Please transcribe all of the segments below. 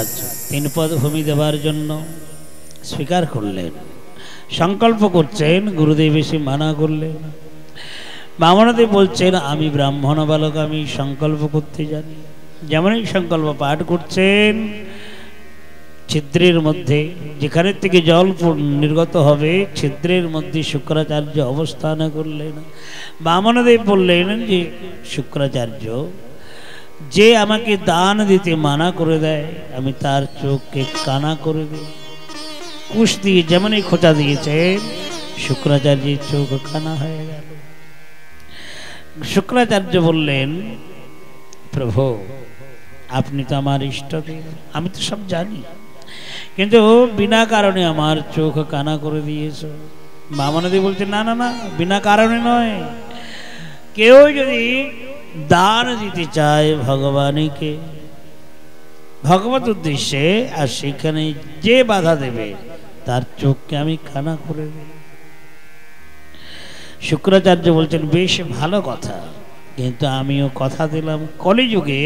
মহারাজ 3 পদ ভূমি দেবার জন্য স্বীকার করলেন, সংকল্প করছেন। গুরুদেব এসে মানা করলেন। বামনদেব বলছেন, আমি ব্রাহ্মণ বালক, আমি সংকল্প করতে জানি। যেমনই সংকল্প পাঠ করছেন, ছিদ্রের মধ্যে যেখানে থেকে জল নির্গত হবে, ছিদ্রের মধ্যে শুক্রাচার্য অবস্থান করলেন। বামনদেব বললেন যে, শুক্রাচার্য যে আমাকে দান দিতে মানা করে দেয়, আমি তার চোখকে কানা করে দিই। কুশ দিয়ে যেমনই খোঁচা দিয়েছেন, শুক্রাচার্যের চোখ কানা হয়ে গেল। শুক্রাচার্য বললেন, প্রভু আপনি তো আমার ইষ্টদেব, আমি তো সব জানি, কিন্তু বিনা কারণে আমার চোখ কানা করে দিয়েছ। বামনদেব বলছে, না না না, বিনা কারণে নয়। কেউ যদি দান দিতে চায় ভগবানকে, ভগবত উদ্দেশ্যে, আর সেখানে যে বাধা দেবে তার চোখকে আমি কানা করে দেব। শুক্রাচার্য বলছেন, বেশ ভালো কথা, কিন্তু আমিও কথা দিলাম, কলিযুগে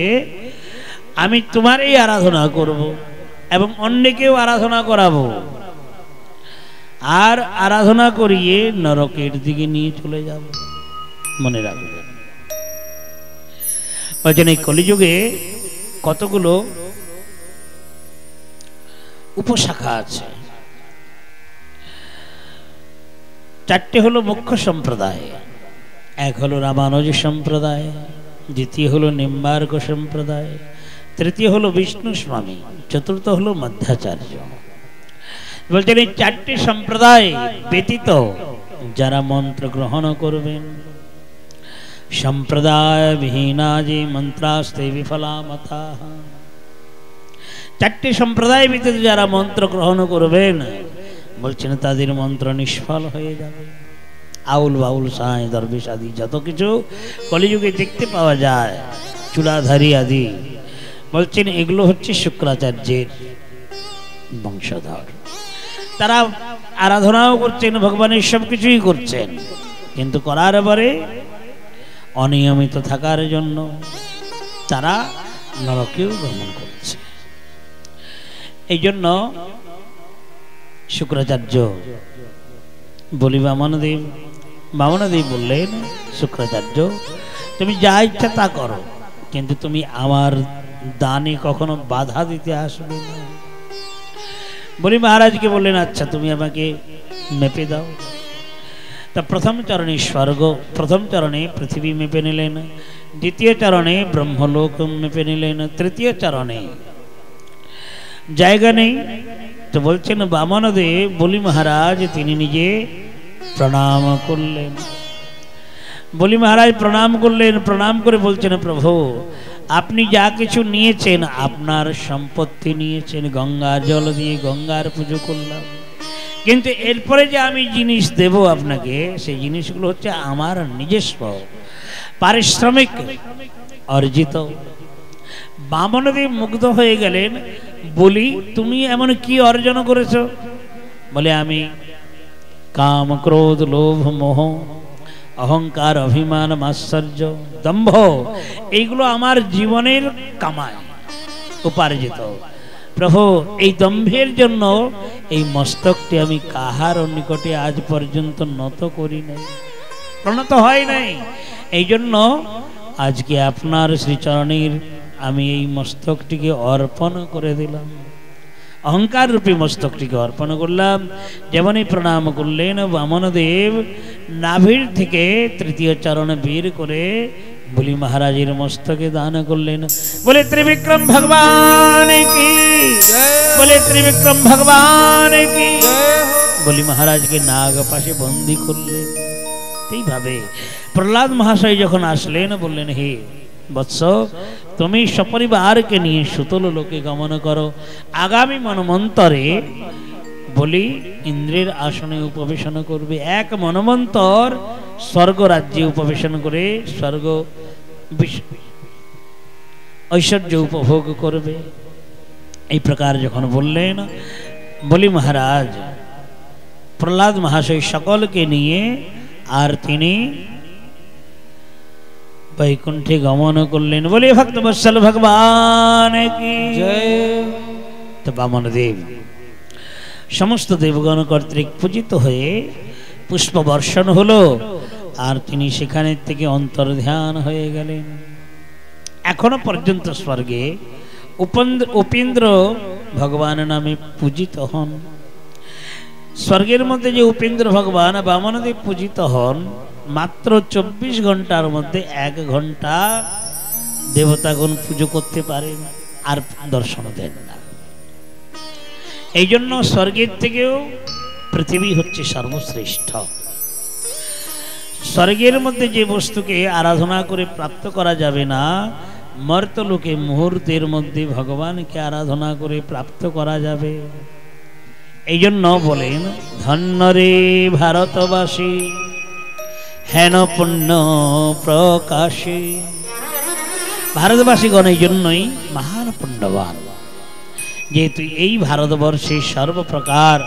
আমি তোমারই আরাধনা করব এবং অন্যকেও আরাধনা করাবো, আর আরাধনা করিয়ে নরকের দিকে নিয়ে চলে যাব। মনে রাখবেন, বলছেন এই কলিযুগে কতগুলো উপশাখা আছে। 4টে হলো মুখ্য সম্প্রদায়। এক হলো রামানুজ সম্প্রদায়, দ্বিতীয় হলো নিম্বার্ক সম্প্রদায়, তৃতীয় হলো বিষ্ণু স্বামী, চতুর্থ হলো মধ্যাচার্য। বলছেন এই 4টে সম্প্রদায় ব্যতীত যারা মন্ত্র গ্রহণ করবেন, সম্প্রদায় বিহীনা যে মন্ত্রাস্তে বিফলা মতা, 4টে সম্প্রদায় ব্যতীত যারা মন্ত্র গ্রহণ করবেন, বলছেন তাদের মন্ত্র নিষ্ফল হয়ে যাবে। আউল বাউল সাঁই দরবেশ আদি যত কিছু কলিযুগে দেখতে পাওয়া যায়, চূড়াধারী আদি, বলছেন এগুলো হচ্ছে শুক্রাচার্যের বংশধর। তারা আরাধনাও করছেন, ভগবানের সব কিছুই করছেন, কিন্তু করার পরে অনিয়মিত থাকার জন্য তারা নরকেও গমন করছে। এই জন্য শুক্রাচার্য বলি বামনদেব বললেন, শুক্রাচার্য তুমি যা ইচ্ছা তা করো, কিন্তু তুমি আমার দানে কখনো বাধা দিতে আসবে না। বলি মহারাজকে বললেন, আচ্ছা তুমি আমাকে মেপে দাও। তা প্রথম চরণে স্বর্গ, প্রথম চরণে পৃথিবী মেপে নিলেন, দ্বিতীয় চরণে ব্রহ্মলোক মেপে নিলেন, তৃতীয় চরণে জায়গা নেই। তো বলছেন বামনদেব বলি মহারাজ তিনি নিজে প্রণাম করলেন। বলি মহারাজ প্রণাম করলেন, প্রণাম করে বলছেন, প্রভু আপনি যা কিছু নিয়েছেন, আপনার সম্পত্তি নিয়েছেন, গঙ্গা জল দিয়ে গঙ্গার পুজো করলাম, কিন্তু এরপরে যে আমি জিনিস দেব আপনাকে, সেই জিনিসগুলো হচ্ছে আমার নিজস্ব পারিশ্রমিক অর্জিত। বামনদেব মুগ্ধ হয়ে গেলেন, বলি তুমি এমন কি অর্জন করেছো? বলে আমি কাম ক্রোধ লোভ মোহ অহংকার অভিমান মাৎসর্য দম্ভ এইগুলো আমার জীবনের কামাই উপার্জিত। প্রভু এই দম্ভের জন্য এই মস্তকটি আমি কাহার নিকটে আজ পর্যন্ত নত করি নাই, প্রণত হয় নাই। এই জন্য আজকে আপনার শ্রীচরণের আমি এই মস্তকটিকে অর্পণ করে দিলাম, অহংকার রূপী মস্তকটিকে অর্পণ করলাম। যেমনই প্রণাম করলেন, বামনদেব নাভির থেকে তৃতীয় চরণ বের করে বলি মহারাজের মস্তকে দান করলেন। বলে ত্রিবিক্রম ভগবান কি, বলে ত্রিবিক্রম ভগবান কি। বলি মহারাজকে নাগ পাশে বন্দী করলেন। এইভাবে প্রহ্লাদ মহাশয় যখন আসলেন, বললেন, হে বৎস তুমি সপরিবারকে নিয়ে সুতল লোকে গমন করো। আগামী মনমন্তরে বলি ইন্দ্রের আসনে উপবেশন করবে, এক মনমন্তর স্বর্গ রাজ্যে উপবেশন করে স্বর্গ ঐশ্বর্য উপভোগ করবে। এই প্রকার যখন বললেন, বলি মহারাজ প্রহ্লাদ মহাশয় সকলকে নিয়ে আর তিনি বৈকুণ্ঠে গমন করলেন। বলে ভক্তবৎসল ভগবান কি জয়। তো বামনদেব সমস্ত দেবগণ কর্তৃক পূজিত হয়ে পুষ্প বর্ষণ হলো, আর তিনি সেখানে থেকে অন্তর্ধান হয়ে গেলেন। এখনো পর্যন্ত স্বর্গে উপেন্দ্র ভগবান নামে পূজিত হন। স্বর্গের মধ্যে যে উপেন্দ্র ভগবান বামনদেব পূজিত হন, মাত্র 24 ঘন্টার মধ্যে 1 ঘন্টা দেবতাগণ পুজো করতে পারেন, আর দর্শন দেন না। এই জন্য স্বর্গের থেকেও পৃথিবী হচ্ছে সর্বশ্রেষ্ঠ। স্বর্গের মধ্যে যে বস্তুকে আরাধনা করে প্রাপ্ত করা যাবে না, মর্তলোকে মুহূর্তের মধ্যে ভগবানকে আরাধনা করে প্রাপ্ত করা যাবে। এই জন্য বলেন, ধন্য রে ভারতবাসী হেন পুণ্য প্রকাশে। ভারতবাসীগণ এই জন্যই মহান পুণ্যবান, যেহেতু এই ভারতবর্ষে সর্বপ্রকার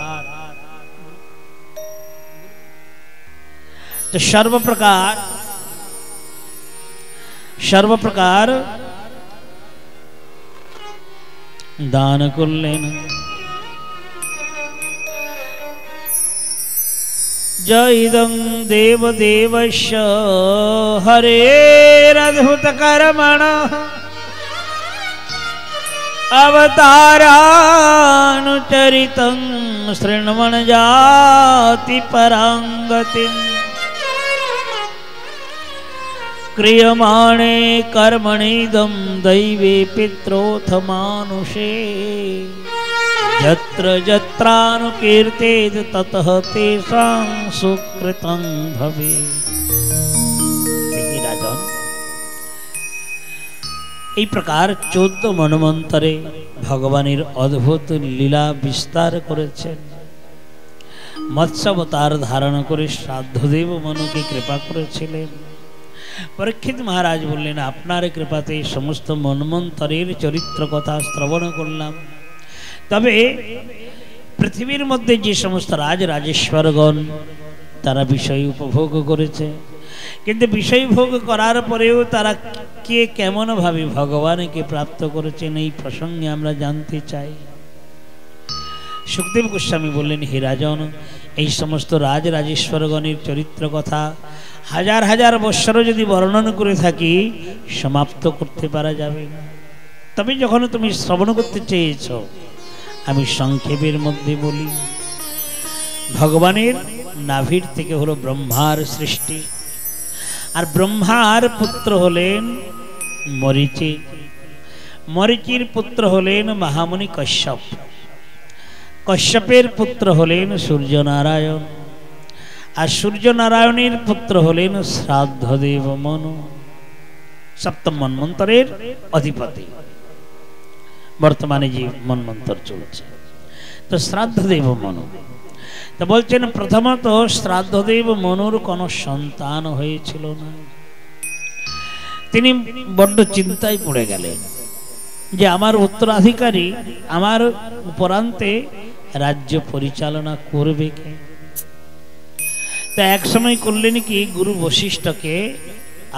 দান করলেন। জয়দং দেবদেবস্য হরেরদ্ভুত কর্মণঃ অবতারানুচরিতং শৃण्वन् যাতি পরাঙ্গতিম। ক্রিয়মাণে কর্মণিদং দৈবে পিত্रोऽथ मानुषे যত্র যত্রানুকীর্তেত ততঃ তেষাং সুকৃতং ভবেৎ। রাজন এই প্রকার 14 মন্বন্তরে ভগবানের অদ্ভুত লীলা বিস্তার করেছেন। মৎস্যাবতার ধারণ করে শ্রাদ্ধদেব মনুকে কৃপা করেছিলেন। পরীক্ষিত মহারাজ বললেন, আপনার কৃপাতে সমস্ত মন্বন্তরের চরিত্র কথা শ্রবণ করলাম। তবে পৃথিবীর মধ্যে যে সমস্ত রাজরাজেশ্বরগণ তারা বিষয় উপভোগ করেছে, কিন্তু বিষয় ভোগ করার পরেও তারা কে কেমন ভাবে ভগবানকে প্রাপ্ত করেছেন, এই প্রসঙ্গে আমরা জানতে চাই। সুখদেব গোস্বামী বললেন, হে রাজন, এই সমস্ত রাজরাজেশ্বরগণের চরিত্র কথা হাজার হাজার বৎসরও যদি বর্ণনা করে থাকি, সমাপ্ত করতে পারা যাবে না। তবে যখন তুমি শ্রবণ করতে চেয়েছ, আমি সংক্ষেপের মধ্যে বলি। ভগবানের নাভির থেকে হলো ব্রহ্মার সৃষ্টি, আর ব্রহ্মার পুত্র হলেন মরীচি। মরীচির পুত্র হলেন মহামুনি কশ্যপ। কশ্যপের পুত্র হলেন সূর্যনারায়ণ, আর সূর্যনারায়ণের পুত্র হলেন শ্রাদ্ধদেব মনু, সপ্তম মন্বন্তরের অধিপতি। বর্তমানে যে মন্বন্তর চলছে, তো শ্রাদ্ধদেব মনু। তো বলছেন, প্রথমত শ্রাদ্ধদেব মনুর কোনো সন্তান হয়েছিল না। তিনি বড্ড চিন্তায় পড়ে গেলেন যে আমার উত্তরাধিকারী আমার উপরান্তে রাজ্য পরিচালনা করবে কে। তা এক সময় করলেন কি, গুরু বশিষ্ঠকে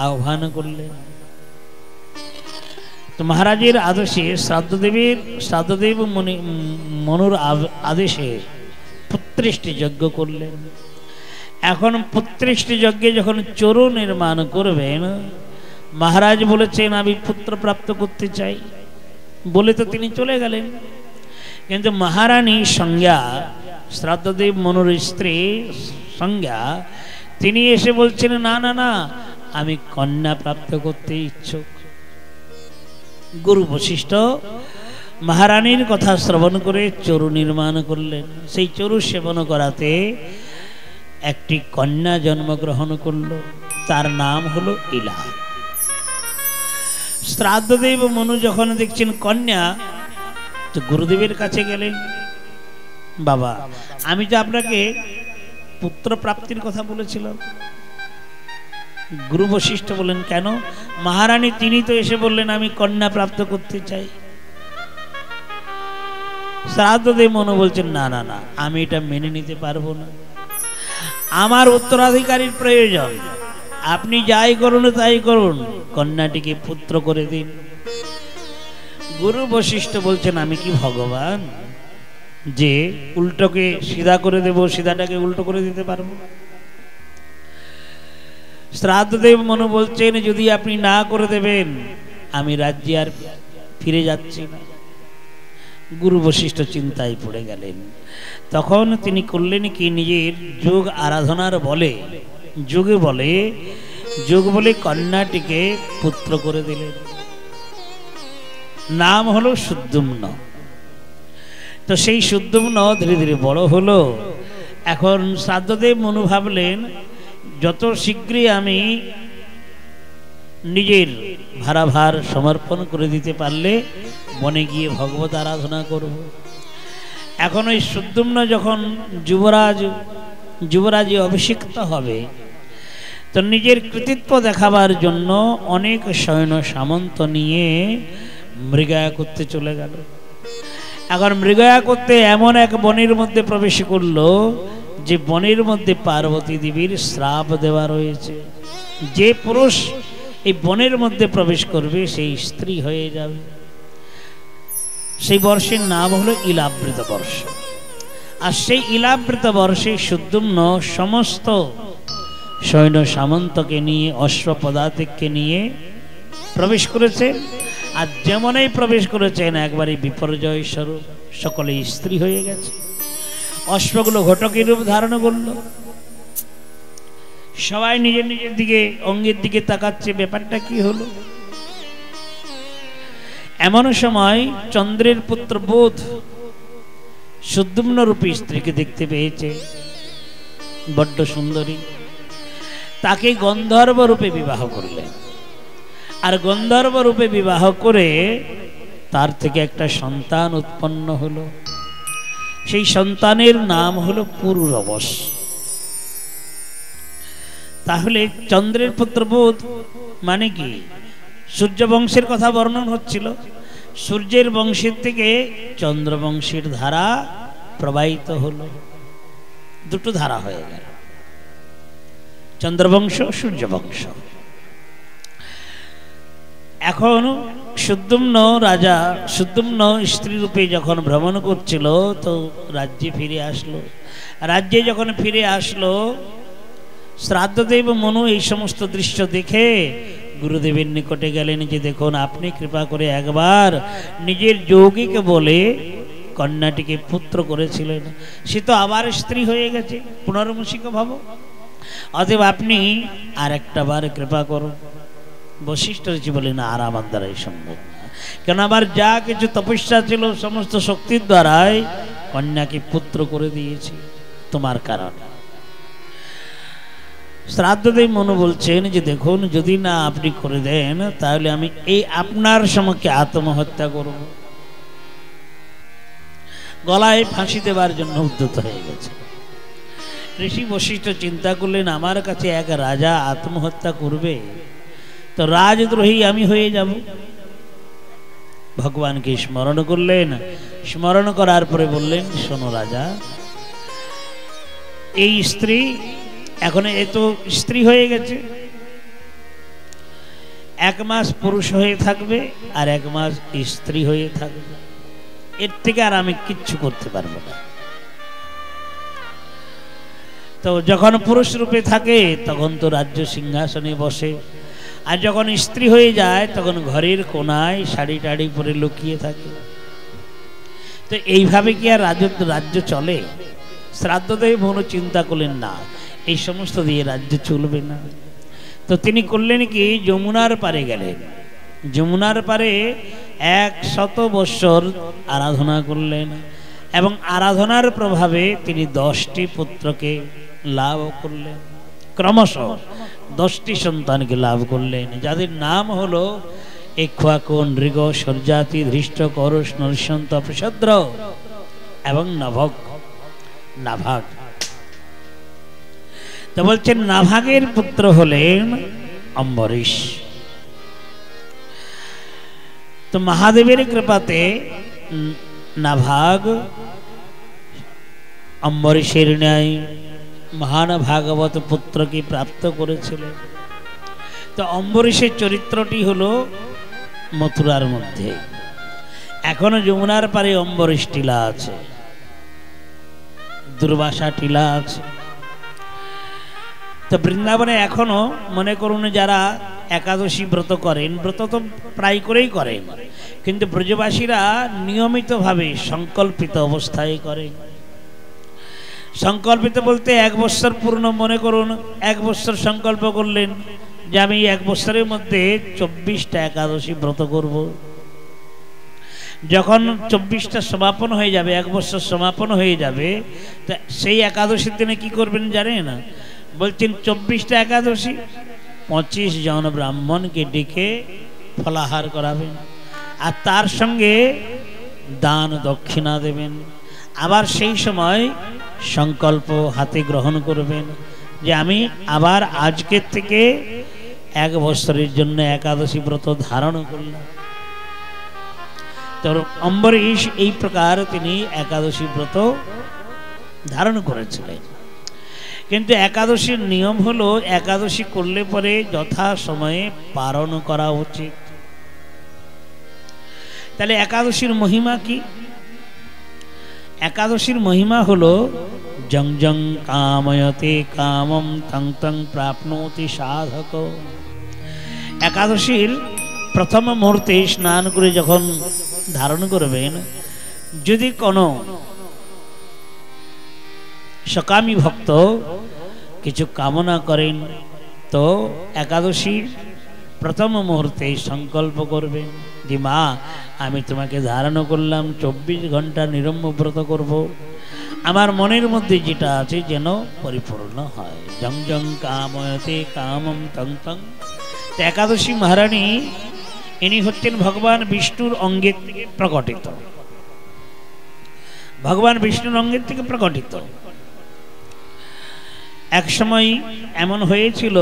আহ্বান করলেন। তো মহারাজের আদেশে শ্রাদ্ধদেব মনুর আদেশে পুত্রেষ্টি যজ্ঞ করলেন। এখন পুত্রেষ্টি যজ্ঞে যখন চরু নির্মাণ করবেন, মহারাজ বলেছেন আমি পুত্র প্রাপ্ত করতে চাই বলে তো তিনি চলে গেলেন। কিন্তু মহারানী সংজ্ঞা, শ্রাদ্ধদেব মনুর স্ত্রী সংজ্ঞা, তিনি এসে বলছেন, না না না, আমি কন্যা প্রাপ্ত করতে ইচ্ছুক। গুরু বশিষ্ঠ মহারানীর কথা শ্রবণ করে চরু নির্মাণ করলেন। সেই চরু সেবন করাতে একটি কন্যা জন্মগ্রহণ করল, তার নাম হলো ইলা। শ্রাদ্ধদেব মনু যখন দেখছেন কন্যা, তো গুরুদেবের কাছে গেলেন, বাবা আমি তো আপনাকে পুত্র প্রাপ্তির কথা বলেছিলাম। গুরু বশিষ্ঠ বলেন, কেন? মহারানী তিনি তো এসে বললেন আমি কন্যা প্রাপ্ত করতে চাই। শ্রাদ্ধদেব মনু বলছেন, না না না, আমি এটা মেনে নিতে পারবো না, আমার উত্তরাধিকারীর প্রয়োজন, আপনি যাই করুন তাই করুন, কন্যাটিকে পুত্র করে দিন। গুরু বশিষ্ঠ বলছেন আমি কি ভগবান যে উল্টোকে সিধা করে দেব, সিধাটাকে উল্টো করে দিতে পারবো? শ্রাদ্ধদেব মনু বলছেন যদি আপনি না করে দেবেন আমি রাজ্যে আর ফিরে যাচ্ছি না। গুরু বশিষ্ঠ চিন্তায় পড়ে গেলেন। তখন তিনি করলেন কি, নিজের যোগ আরাধনার বলে, যোগ বলে কন্যাটিকে পুত্র করে দিলেন। নাম হলো সুদ্যুম্ন। তো সেই সুদ্যুম্ন ধীরে ধীরে বড় হলো। এখন শ্রাদ্ধদেব মনু ভাবলেন যত শীঘ্রই আমি নিজের ভারাভার সমর্পণ করে দিতে পারলে বনে গিয়ে ভগবত আরাধনা করব। এখন ওই সুদ্যুম্ন যখন যুবরাজে অভিষিক্ত হবে তো নিজের কৃতিত্ব দেখাবার জন্য অনেক সৈন্য সামন্ত নিয়ে মৃগয়া করতে চলে গেল। এখন মৃগয়া করতে এমন এক বনের মধ্যে প্রবেশ করলো যে বনের মধ্যে পার্বতী দেবীর শ্রাপ দেওয়া রয়েছে। যে পুরুষ এই বনের মধ্যে প্রবেশ করবে সেই স্ত্রী হয়ে যাবে। সেই বর্ষের নাম হলো ইলাবৃত বর্ষ। আর সেই ইলাবৃত বর্ষে সুদ্যুম্ন সমস্ত সৈন্য সামন্তকে নিয়ে, অশ্বপদাতিককে নিয়ে প্রবেশ করেছে। আর যেমনই প্রবেশ করেছেন একবারই বিপর্যয় স্বরূপ সকলে স্ত্রী হয়ে গেছে। অশ্বগুলো ঘটকের রূপ ধারণ করল। সবাই নিজের নিজের দিকে, অঙ্গের দিকে তাকাচ্ছে, ব্যাপারটা কি হলো? এমন সময় চন্দ্রের পুত্র বুধ সুদ্যুম্ন রূপী স্ত্রীকে দেখতে পেয়েছে, বড্ড সুন্দরী। তাকে গন্ধর্ব রূপে বিবাহ করলেন। আর গন্ধর্ব রূপে বিবাহ করে তার থেকে একটা সন্তান উৎপন্ন হলো। সেই সন্তানের নাম হলো পুরুরবশ। তাহলে চন্দ্রের পুত্র বুধ মানে কি? সূর্যবংশের কথা বর্ণন হচ্ছিল। সূর্যের বংশের থেকে চন্দ্রবংশের ধারা প্রবাহিত হলো, দুটো ধারা হয়ে গেল, চন্দ্রবংশ, সূর্যবংশ। এখন সুদ্যুম্ন রাজা, সুদ্যুম্ন স্ত্রী রূপে যখন ভ্রমণ করছিল তো রাজ্যে ফিরে আসলো। রাজ্যে যখন ফিরে আসলো শ্রাদ্ধদেব মনু এই সমস্ত দৃশ্য দেখে গুরুদেবের নিকটে গেলেন যে দেখুন আপনি কৃপা করে একবার নিজের যোগীকে বলে কন্যাটিকে পুত্র করেছিলেন, সে তো আবার স্ত্রী হয়ে গেছে, পুনর্মুষিক ভাব, অতএব আপনি আর একটা বার কৃপা করুন। বশিষ্ঠ ঋষি বলে না, আর আমার দ্বারাই সম্ভব না, কেন আমার যা কিছু তপস্যা ছিল সমস্ত শক্তির দ্বারাই কন্যাকে পুত্র করে দিয়েছি তোমার কারণে। শ্রাদ্ধদেব মনু বলছেন যে দেখুন যদি না আপনি করে দেন তাহলে আমি এই আপনার সমক্ষে আত্মহত্যা করব। গলায় ফাঁসি দেবার জন্য উদ্যত হয়ে গেছে। ঋষি বশিষ্ঠ চিন্তা করলেন আমার কাছে এক রাজা আত্মহত্যা করবে তো রাজদ্রোহী আমি হয়ে যাব। ভগবানকে স্মরণ করলেন, স্মরণ করার পরে বললেন শোনো রাজা, এই স্ত্রী এখন এ তো স্ত্রী হয়ে গেছে, 1 মাস পুরুষ হয়ে থাকবে আর 1 মাস স্ত্রী হয়ে থাকবে, এর থেকে আর আমি কিচ্ছু করতে পারবো না। তো যখন পুরুষ রূপে থাকে তখন তো রাজ্য সিংহাসনে বসে, আর যখন স্ত্রী হয়ে যায় তখন ঘরের কোনায় শাড়ি টাড়ি পরে লুকিয়ে থাকে। তো এইভাবে কি আর রাজ্য চলে? শ্রাদ্ধদেব মনু চিন্তা করলেন না, এই সমস্ত দিয়ে রাজ্য চলবে না। তো তিনি করলেন কি, যমুনার পারে গেলেন। যমুনার পারে 100 বৎসর আরাধনা করলেন এবং আরাধনার প্রভাবে তিনি 10টি পুত্রকে লাভ করলেন, ক্রমশ 10টি সন্তানকে লাভ করলেন, যাদের নাম হলো ইক্ষ্বাকু, নৃগ, সর্যাতি, ধৃষ্ট, করশ, নরসন্ত, প্রসদ্র এবং নাভাগ। তো বলছেন নাভাগের পুত্র হলেন অম্বরীশ। তো মহাদেবের কৃপাতে নাভাগ অম্বরীশের ন্যায় মহান ভাগবত পুত্রকে প্রাপ্ত করেছিলেন। তো অম্বরীশের চরিত্রটি হলো মথুরার মধ্যে, এখনো যমুনার পারে অম্বরীশ টিলা আছে, দুর্বাসা টিলা আছে। তো বৃন্দাবনে এখনো মনে করুন যারা একাদশী ব্রত করেন, ব্রত তো প্রায় করেই করেন, কিন্তু ব্রজবাসীরা নিয়মিতভাবে সংকল্পিত অবস্থায় করেন। সংকল্পিত বলতে 1 বৎসর পূর্ণ, মনে করুন 1 বৎসর সংকল্প করলেন যে আমি 1 বৎসরের মধ্যে 24টা একাদশী ব্রত করব। যখন 24টা সমাপন হয়ে যাবে, 1 বৎসর সমাপন হয়ে যাবে, তা সেই একাদশীর দিনে কি করবেন জানেন? বলছেন 24টা একাদশী 25 জন ব্রাহ্মণকে ডেকে ফলাহার করাবেন, আর তার সঙ্গে দান দক্ষিণা দেবেন। আবার সেই সময় সংকল্প হাতে গ্রহণ করবেন যে আমি আবার আজকের থেকে 1 বৎসরের জন্য একাদশী ব্রত ধারণ করলাম। তো অম্বরীশ এই প্রকার তিনি একাদশী ব্রত ধারণ করেছিলেন। কিন্তু একাদশীর নিয়ম হলো একাদশী করলে পরে যথা সময়ে পালন করা উচিত। তাহলে একাদশীর মহিমা কি? একাদশীর মহিমা হলো জং জং কাময়তে কামম তং তং প্রাপ্নোতি সাধক। একাদশীর প্রথম মুহূর্তে স্নান করে যখন ধারণ করবেন, যদি কোনো সকামী ভক্ত কিছু কামনা করেন তো একাদশীর প্রথম মুহূর্তে সংকল্প করবেন যে মা আমি তোমাকে ধারণ করলাম, 24 ঘন্টা নিরম্ব ব্রত করব, আমার মনের মধ্যে যেটা আছে যেন পরিপূর্ণ হয়। জং জং কাময়তে কামম তং তং। একাদশী মহারানী ইনি হচ্ছেন ভগবান বিষ্ণুর অঙ্গের থেকে প্রকটিত, ভগবান বিষ্ণুর অঙ্গের থেকে প্রকটিত। এক সময় এমন হয়েছিল,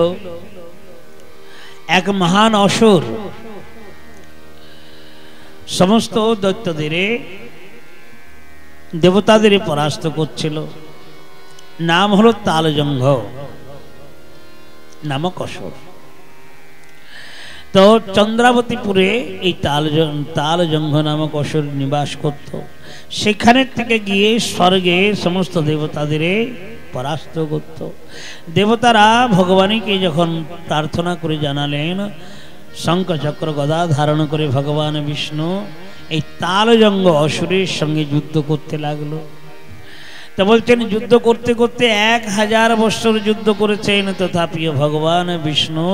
এক মহান অসুর সমস্ত দৈত্যদের দেবতাদের পরাস্ত করছিল। নাম হলো তালজঙ্ঘ নামক অসুর। তো চন্দ্রাবতীপুরে এই তালজঙ্ঘ নামক অসুর নিবাস করত। সেখানে থেকে গিয়ে স্বর্গে সমস্ত দেবতাদের পরাস্ত করত। দেবতারা ভগবানকে যখন প্রার্থনা করে জানালেন, শঙ্খ চক্র গদা ধারণ করে ভগবান বিষ্ণু এই তালজঙ্ঘ অসুরের সঙ্গে যুদ্ধ করতে লাগলো। তা বলছেন যুদ্ধ করতে করতে 1000 বৎসর যুদ্ধ করেছেন, তথাপিও ভগবান বিষ্ণু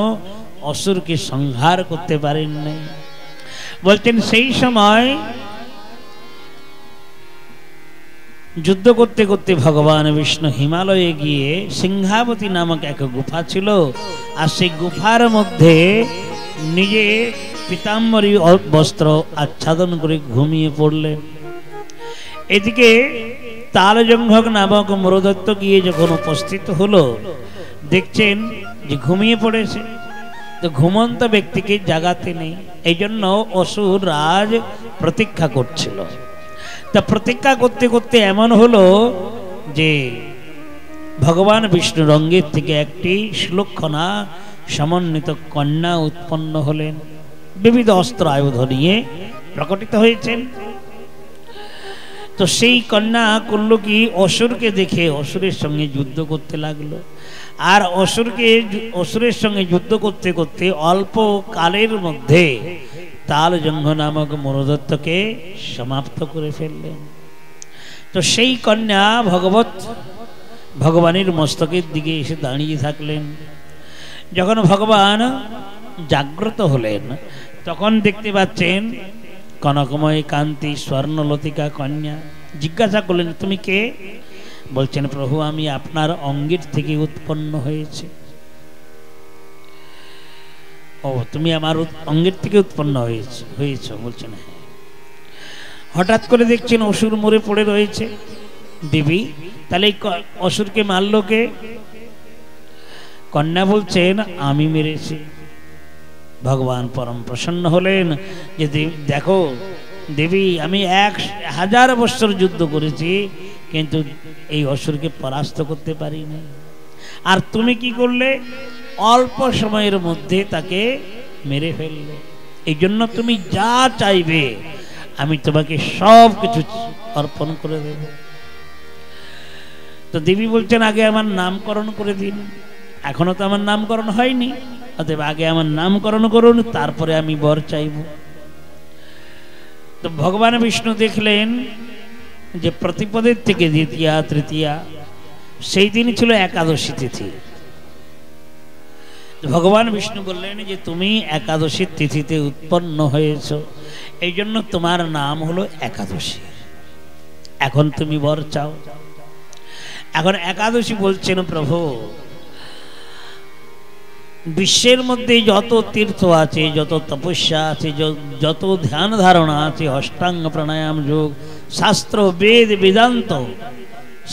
অসুরকে সংহার করতে পারেন নাই। বলছেন সেই সময় যুদ্ধ করতে করতে ভগবান বিষ্ণু হিমালয়ে গিয়ে সিংহাবতী নামক এক গুফা ছিল, আর সেই গুফার মধ্যে নিজে পীতাম্বরী বস্ত্র আচ্ছাদন করে ঘুমিয়ে পড়লেন। এদিকে তালজঙ্ঘ নামক মরুদত্ত গিয়ে যখন উপস্থিত হলো, দেখছেন যে ঘুমিয়ে পড়েছে। তো ঘুমন্ত ব্যক্তিকে জাগাতে নেই, এই জন্য অসুর রাজ প্রতীক্ষা করছিল। তা প্রতীক্ষা করতে করতে এমন হলো যে ভগবান বিষ্ণুর অঙ্গের থেকে একটি সুলক্ষণা সমন্বিত কন্যা উৎপন্ন হলেন, বিবিধ অস্ত্র আয়ুধ নিয়ে প্রকটিত হয়েছেন। তো সেই কন্যা করল কি, অসুরকে দেখে অসুরের সঙ্গে যুদ্ধ করতে লাগলো। আর অসুরের সঙ্গে যুদ্ধ করতে করতে অল্প কালের মধ্যে তালজঙ্ঘ নামক মরুদত্তকে সমাপ্ত করে ফেললেন। তো সেই কন্যা ভগবানের মস্তকের দিকে এসে দাঁড়িয়ে থাকলেন। যখন ভগবান জাগ্রত হলেন তখন দেখতে পাচ্ছেন কনকময় কান্তি স্বর্ণলতিকা কন্যা। জিজ্ঞাসা করলেন তুমি কে? বলছেন প্রভু আমি আপনার অঙ্গের থেকে উৎপন্ন হয়েছে। ও তুমি আমার অঙ্গের থেকে উৎপন্ন হয়েছ? বলছেন হ্যাঁ। হঠাৎ করে দেখছেন অসুর মরে পড়ে রয়েছে। দেবী তাহলে অসুরকে মারল কে? কন্যা বলছেন আমি মেরেছি। ভগবান পরম প্রসন্ন হলেন যে দেখো দেবী আমি 1000 বৎসর যুদ্ধ করেছি, কিন্তু এই অসুরকে পরাস্ত করতে পারিনি। আর তুমি কি করলে? অল্প সময়ের মধ্যে তাকে মেরে ফেললে। এই জন্য তুমি যা চাইবে আমি তোমাকে সব কিছু অর্পণ করে দেব। তো দেবী বলছেন আগে আমার নামকরণ করে দিন, এখনো তো আমার নামকরণ হয়নি, অতএব আগে আমার নামকরণ করুন, তারপরে আমি বর চাইব। তো ভগবান বিষ্ণু দেখলেন যে প্রতিপদের থেকে দ্বিতীয়া তৃতীয়া সেই দিন ছিল একাদশী তিথি। ভগবান বিষ্ণু বললেন যে তুমি একাদশীর তিথিতে উৎপন্ন হয়েছ, এই জন্য তোমার নাম হলো একাদশী, এখন তুমি বর চাও। এখন একাদশী বলছেন প্রভু বিশ্বের মধ্যে যত তীর্থ আছে, যত তপস্যা আছে, যত ধ্যান ধারণা আছে, অষ্টাঙ্গ প্রাণায়াম যোগ শাস্ত্র বেদ বেদান্ত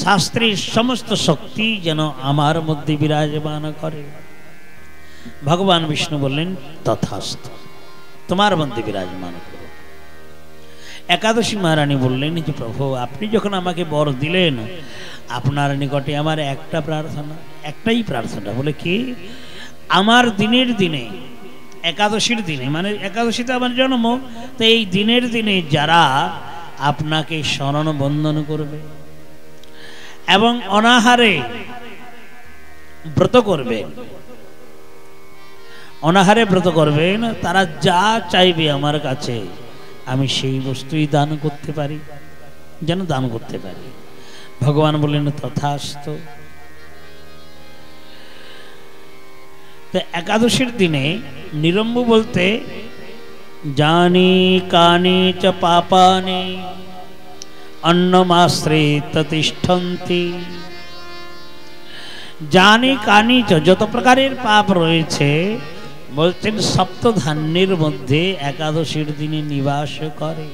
শাস্ত্রের সমস্ত শক্তি যেন আমার মধ্যে বিরাজমান করে। ভগবান বিষ্ণু বললেন তথাস্তু, তোমার মধ্যে বিরাজমান করো। একাদশী মহারানী বললেন যে প্রভু আপনি যখন আমাকে বর দিলেন, আপনার নিকটে আমার একটা প্রার্থনা, একটাই প্রার্থনা। বলে কি? আমার দিনের দিনে, একাদশীর দিনে, মানে একাদশীতে আমার জন্ম, তো এই দিনের দিনে যারা আপনাকে শরণ বন্দন করবে এবং অনাহারে ব্রত করবেন, অনাহারে ব্রত করবেন, তারা যা চাইবে আমার কাছে আমি সেই বস্তুই দান করতে পারি, যেন দান করতে পারি। ভগবান বললেন তথাস্তু। তো একাদশীর দিনে নিরম্ব বলতে জানি কানি চ পাপানি অন্নমাশ্রিত তিষ্ঠন্তি। জানি কানি চ, যত প্রকারের পাপ রয়েছে বলছেন সপ্তধান্যের মধ্যে একাদশীর দিনে নিবাস করে।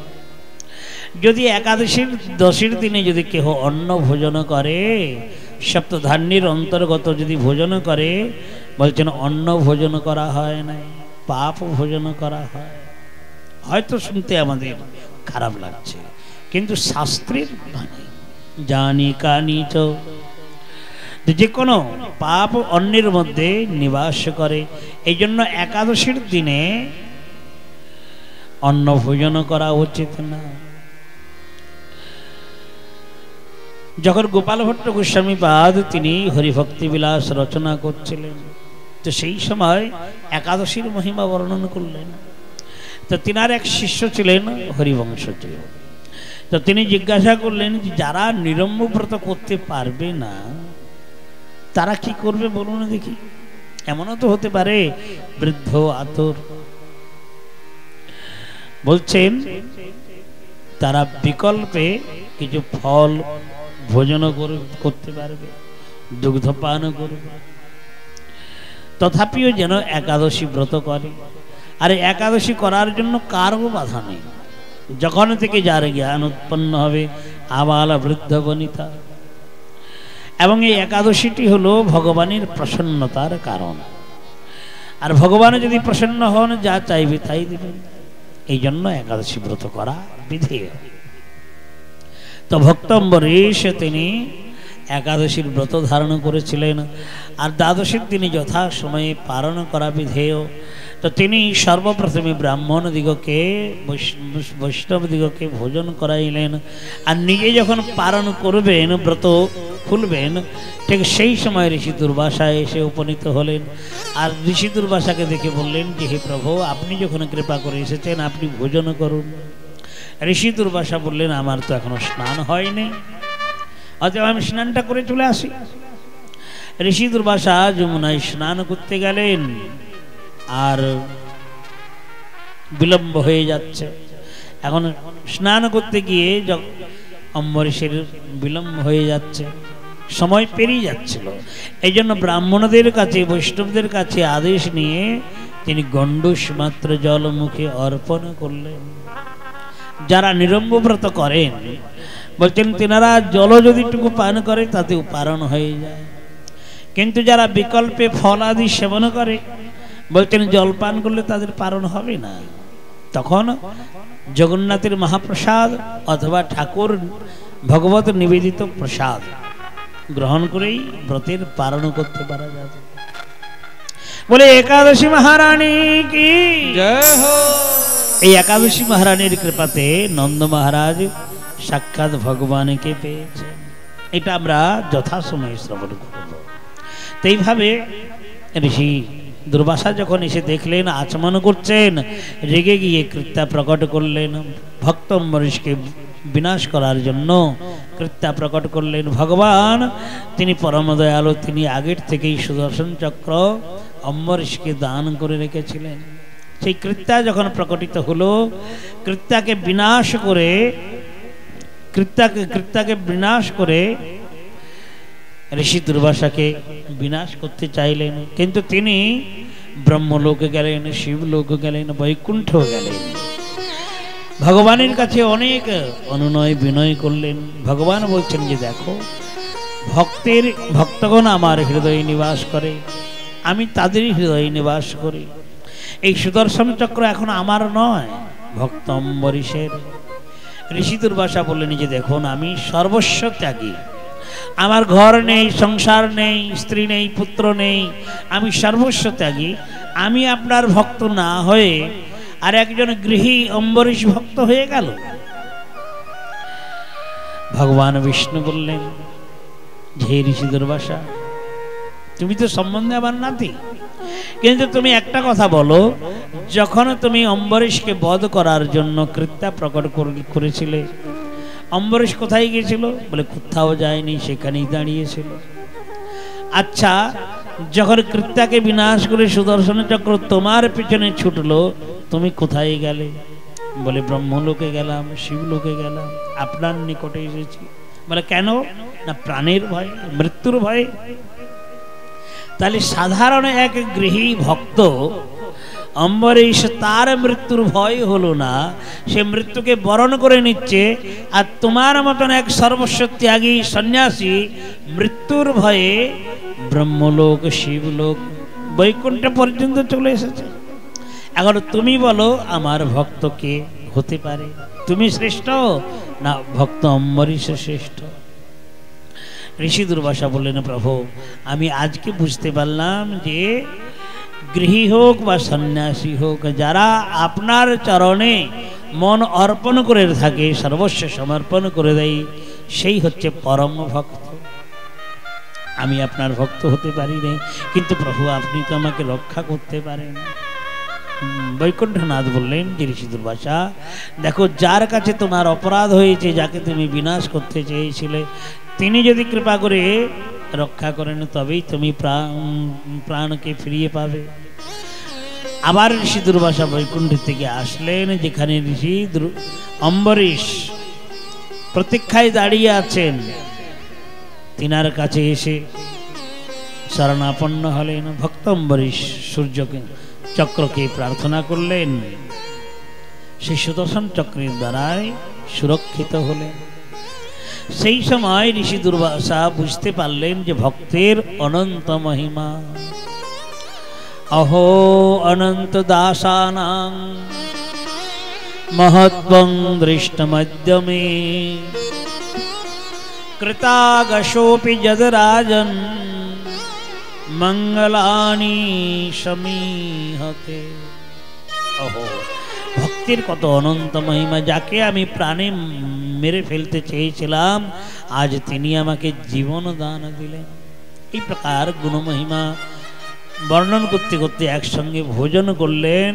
যদি একাদশীর দশীর দিনে যদি কেহ অন্ন ভোজন করে, সপ্তধান্যের অন্তর্গত যদি ভোজন করে, বলছেন অন্ন ভোজন করা হয় নাই, পাপ ভোজন করা হয়। হয়তো শুনতে আমাদের খারাপ লাগছে, কিন্তু শাস্ত্রের বাণী জানি কানি চ, যে কোনো পাপ অন্যের মধ্যে নিবাস করে। এই জন্য একাদশীর দিনে অন্ন ভোজন করা উচিত না। যখন গোপাল ভট্ট গোস্বামী পাদ তিনি হরিভক্তি বিলাস রচনা করছিলেন, তো সেই সময় একাদশীর মহিমা বর্ণন করলেন। তো তিনার এক শিষ্য ছিলেন হরিবংশজি। তো তিনি জিজ্ঞাসা করলেন যে যারা নিরম্ব ব্রত করতে পারবে না তারা কি করবে বলুন দেখি। এমনও তো হতে পারে বৃদ্ধ আতর, বলছেন তারা বিকল্পে কিছু ফল ভোজন করতে পারবে, দুগ্ধপান করবে, তথাপিও যেন একাদশী ব্রত করে। আর একাদশী করার জন্য কারও বাধা নেই, যখন থেকে যার জ্ঞান উৎপন্ন হবে, আবাল বৃদ্ধ বনিতা। এবং এই একাদশীটি হলো ভগবানের প্রসন্নতার কারণ। আর ভগবান যদি প্রসন্ন হন, যা চাইবে তাই দিবেন। এই জন্য একাদশী ব্রত করা বিধেয়। তো ভক্ত অম্বরীশ তিনি একাদশীর ব্রত ধারণ করেছিলেন, আর দ্বাদশীর দিনে যথা সময়ে পালন করা বিধেয়। তো তিনি সর্বপ্রথমে ব্রাহ্মণ দিগকে, বৈষ্ণব দিগকে ভোজন করাইলেন, আর নিজে যখন পালন করবেন, ব্রত খুলবেন, ঠিক সেই সময় ঋষি দুর্বাসা এসে উপনীত হলেন। আর ঋষি দুর্বাসাকে দেখে বললেন যে হে প্রভু, আপনি যখন কৃপা করে এসেছেন আপনি ভোজন করুন। ঋষি দুর্বাসা বললেন আমার তো এখনো স্নান হয়নি, অতএব আমি স্নানটা করে চলে আসি। ঋষি দুর্বাসা যমুনায় স্নান করতে গেলেন, আর বিলম্ব হয়ে যাচ্ছে। এখন স্নান করতে গিয়ে অম্বরীশের বিলম্ব হয়ে যাচ্ছে, সময় পেরিয়ে যাচ্ছিল। এই জন্য ব্রাহ্মণদের কাছে, বৈষ্ণবদের কাছে আদেশ নিয়ে তিনি গণ্ডূষ মাত্র জল মুখে অর্পণ করলেন। যারা নিরম্ব ব্রত করেন বলছেন তেনারা জল যদি টুকু পান করে তাতেও পারণ হয়ে যায়, কিন্তু যারা বিকল্পে ফল আদি সেবন করে বলছেন জল পান করলে তাদের পারণ হবে না। তখন জগন্নাথের মহাপ্রসাদ অথবা ঠাকুর ভগবত নিবেদিত প্রসাদ গ্রহণ করেই ব্রতের পালন করতে পারা যাবে। বলে একাদশী মহারানী কি জয় হো। এই একাদশী মহারানীর কৃপাতে নন্দ মহারাজ সাক্ষাৎ ভগবানকে পেয়েছেন। এটা আমরা যথাসময়ে শ্রবণ করব। তো এইভাবে ঋষি দুর্বাসা যখন এসে দেখলেন আচমন করছেন, রেগে গিয়ে কৃত্যা প্রকট করলেন। ভক্ত অম্বরীশকে বিনাশ করার জন্য কৃত্যা প্রকট করলেন। ভগবান তিনি পরম দয়ালু, তিনি আগের থেকেই সুদর্শন চক্র অম্বরীশকে দান করে রেখেছিলেন। সেই কৃত্যা যখন প্রকটিত হলো, কৃত্যাকে বিনাশ করে ঋষি দুর্বাসাকে বিনাশ করতে চাইলেন, কিন্তু তিনি ব্রহ্মলোকে গেলেন, শিবলোকে গেলেন, বৈকুণ্ঠ গেলেন। ভগবানের কাছে অনেক অনুনয় বিনয় করলেন। ভগবান বলছেন যে দেখো, ভক্তগণ আমার হৃদয়ে নিবাস করে, আমি তাদেরই হৃদয়ে নিবাস করি। এই সুদর্শন চক্র এখন আমার নয়, ভক্ত অম্বরীশের। ঋষি দুর্বাসা বললেন যে দেখুন, আমি সর্বস্ব ত্যাগী, আমার ঘর নেই, সংসার নেই, স্ত্রী নেই, পুত্র নেই, আমি সর্বস্ব ত্যাগী। আমি আপনার ভক্ত না হয়ে আর একজন গৃহী অম্বরীশ ভক্ত হয়ে গেল। ভগবান বিষ্ণু বললেন, হে ঋষি দুর্বাসা, তুমি তো সম্বন্ধে আমার নাতি, কিন্তু তুমি একটা কথা বলো, যখন তুমি অম্বরীশকে বধ করার জন্য কৃত্যা প্রকট করেছিলে, অম্বরীশ কোথায় গিয়েছিল? বলে কোথাও যায়নি, সেখানেই দাঁড়িয়েছিল। আচ্ছা, যখন কৃত্যাকে বিনাশ করে সুদর্শন চক্র তোমার পিছনে ছুটলো, তুমি কোথায় গেলে? বলে ব্রহ্মলোকে গেলাম, শিবলোকে গেলাম, আপনার নিকটে এসেছি। বলে কেন? না প্রাণের ভয়, মৃত্যুর ভয়। তাহলে সাধারণ এক গৃহী ভক্ত অম্বরীশ, তার মৃত্যুর ভয় হলো না, সে মৃত্যুকে বরণ করে নিচ্ছে। আর তোমার মতন এক সর্বস্ব ত্যাগী সন্ন্যাসী মৃত্যুর ভয়ে ব্রহ্মলোক, শিবলোক, বৈকুণ্ঠ পর্যন্ত চলে এসেছে। এখন তুমি বলো, আমার ভক্ত কে হতে পারে? তুমি শ্রেষ্ঠ না ভক্ত অম্বরীশ শ্রেষ্ঠ? ঋষি দুর্বাসা বললেন, প্রভু আমি আজকে বুঝতে পারলাম যে গৃহী হোক বা সন্ন্যাসী হোক, যারা আপনার চরণে মন অর্পণ করে থাকে, সর্বস্ব সমর্পণ করে দেয়, সেই হচ্ছে পরম ভক্ত। আমি আপনার ভক্ত হতে পারি না, কিন্তু প্রভু আপনি তো আমাকে রক্ষা করতে পারেন। বৈকুণ্ঠনাথ বললেন যে ঋষি দুর্বাসা, দেখো, যার কাছে তোমার অপরাধ হয়েছে, যাকে তুমি বিনাশ করতে চেয়েছিলে, তিনি যদি কৃপা করে রক্ষা করেন, তবেই তুমি প্রাণকে ফিরিয়ে পাবে। আবার ঋষি দুর্বাসা বৈকুণ্ঠ থেকে আসলেন, যেখানে ঋষি অম্বরীশ প্রতীক্ষায় দাঁড়িয়ে আছেন। তিনার কাছে এসে শরণাপন্ন হলেন। ভক্ত অম্বরীশ সূর্যকে চক্রকে প্রার্থনা করলেন, সেই সুদর্শন চক্রের দ্বারাই সুরক্ষিত হলেন। সেই সময় ঋষি দুর্বাসা বুঝতে পারলেন যে ভক্তের অনন্ত মহিমা। অহো অনন্ত দাসানাং মহত্বং দৃষ্টমদ্যমে কৃতাগশোপি যদরাজন মঙ্গলানি সমীহতে। অহো, ভক্তির কত অনন্ত মহিমা! যাকে আমি প্রাণে মেরে ফেলতে চেয়েছিলাম, আজ তিনি আমাকে জীবন দান দিলেন। এই প্রকার গুণমহিমা বর্ণন করতে করতে একসঙ্গে ভোজন করলেন,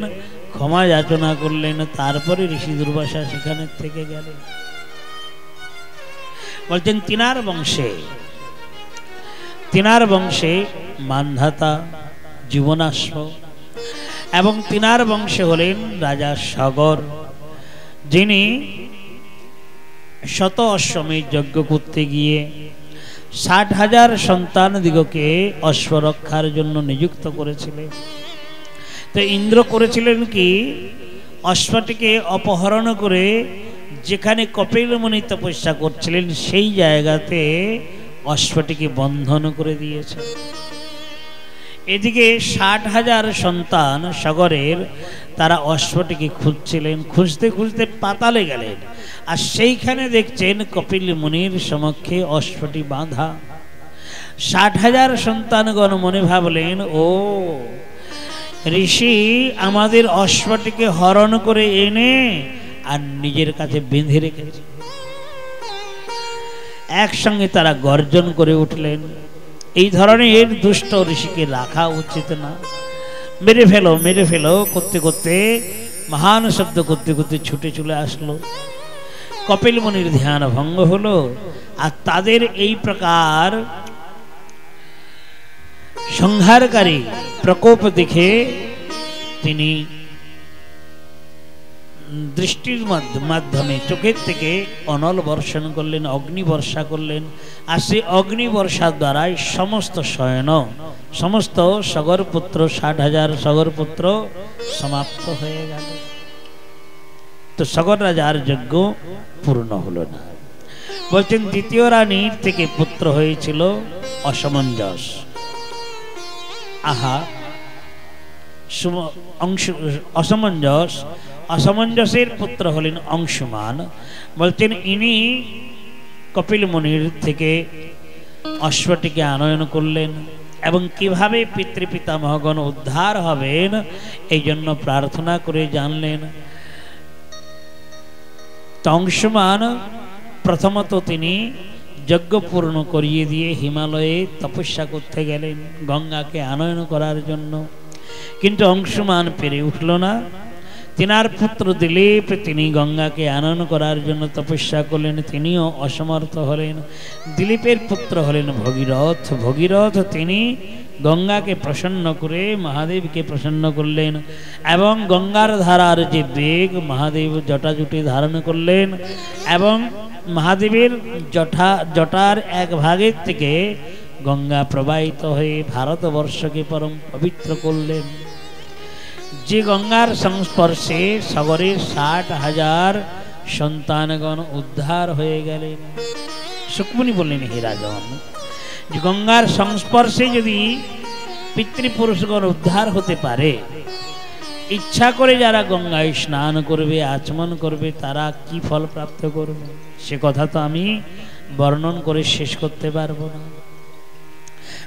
ক্ষমা যাচনা করলেন। তারপরে ঋষি দুর্বাসা সেখানে থেকে গেলেন। বলছেন তিনার বংশে মান্ধাতা, জীবনাশ্ব, এবং তিনার বংশে হলেন রাজা সাগর, যিনি শত অশ্বমেধ যজ্ঞ করতে গিয়ে 60,000 সন্তান দিগকে অশ্বরক্ষার জন্য নিযুক্ত করেছিলেন। তো ইন্দ্র করেছিলেন কি, অশ্বটিকে অপহরণ করে যেখানে কপিল মুনি তপস্যা করছিলেন, সেই জায়গাতে অশ্বটিকে বন্ধন করে দিয়েছে। এদিকে 60,000 সন্তান সাগরের, তারা অশ্বটিকে খুঁজছিলেন। খুঁজতে খুঁজতে পাতালে গেলেন, আর সেইখানে দেখছেন কপিল মুনির সমক্ষে অশ্বটি বাঁধা। 60,000 সন্তানগণ মনে ভাবলেন, ও ঋষি আমাদের অশ্বটিকে হরণ করে এনে আর নিজের কাছে বেঁধে রেখেছে। একসঙ্গে তারা গর্জন করে উঠলেন, এই ধরনের দুষ্ট ঋষিকে রাখা উচিত না, মেরে ফেলো মেরে ফেলো করতে করতে মহান শব্দ করতে করতে ছুটে চলে আসলো। কপিল মুনির ধ্যান ভঙ্গ হলো। আর তাদের এই প্রকার সংহারকারী প্রকোপ দেখে তিনি দৃষ্টির মাধ্যমে চোখের থেকে অনল বর্ষণ করলেন, অগ্নি বর্ষা করলেন। আর সেই অগ্নি বর্ষার দ্বারাই সমস্ত শয়ন, সমস্ত সগরপুত্র 60,000 সগরপুত্র সমাপ্ত হয়ে গেল। তো সগর রাজার যজ্ঞ পূর্ণ হলো না। বলছেন দ্বিতীয় রানীর থেকে পুত্র হয়েছিল অসমঞ্জস। আহা, অসমঞ্জস, অসমঞ্জসের পুত্র হলেন অংশুমান। বলছেন ইনি কপিল মুনির থেকে অশ্বটিকে আনয়ন করলেন এবং কিভাবে পিতৃপিতামহগণ উদ্ধার হবেন এই জন্য প্রার্থনা করে জানলেন। অংশুমান প্রথমত তিনি যজ্ঞ পূর্ণ করিয়ে দিয়ে হিমালয়ে তপস্যা করতে গেলেন গঙ্গাকে আনয়ন করার জন্য, কিন্তু অংশুমান পেরে উঠল না। তিনার পুত্র দিলীপ তিনি গঙ্গাকে আনয়ন করার জন্য তপস্যা করলেন, তিনিও অসমর্থ হলেন। দিলীপের পুত্র হলেন ভগীরথ। ভগীরথ তিনি গঙ্গাকে প্রসন্ন করে মহাদেবকে প্রসন্ন করলেন এবং গঙ্গার ধারার যে বেগ মহাদেব জটাজুটি ধারণ করলেন এবং মহাদেবের জটার এক ভাগের থেকে গঙ্গা প্রবাহিত হয়ে ভারতবর্ষকে পরম পবিত্র করলেন। যে গঙ্গার সংস্পর্শে সগরের 60,000 সন্তানগণ উদ্ধার হয়ে গেলেন। সুকমুনি বললেন, হে রাজন, যে গঙ্গার সংস্পর্শে যদি পিতৃপুরুষগণ উদ্ধার হতে পারে, ইচ্ছা করে যারা গঙ্গায় স্নান করবে আচমন করবে তারা কি ফল প্রাপ্ত করবে সে কথা তো আমি বর্ণন করে শেষ করতে পারবো না।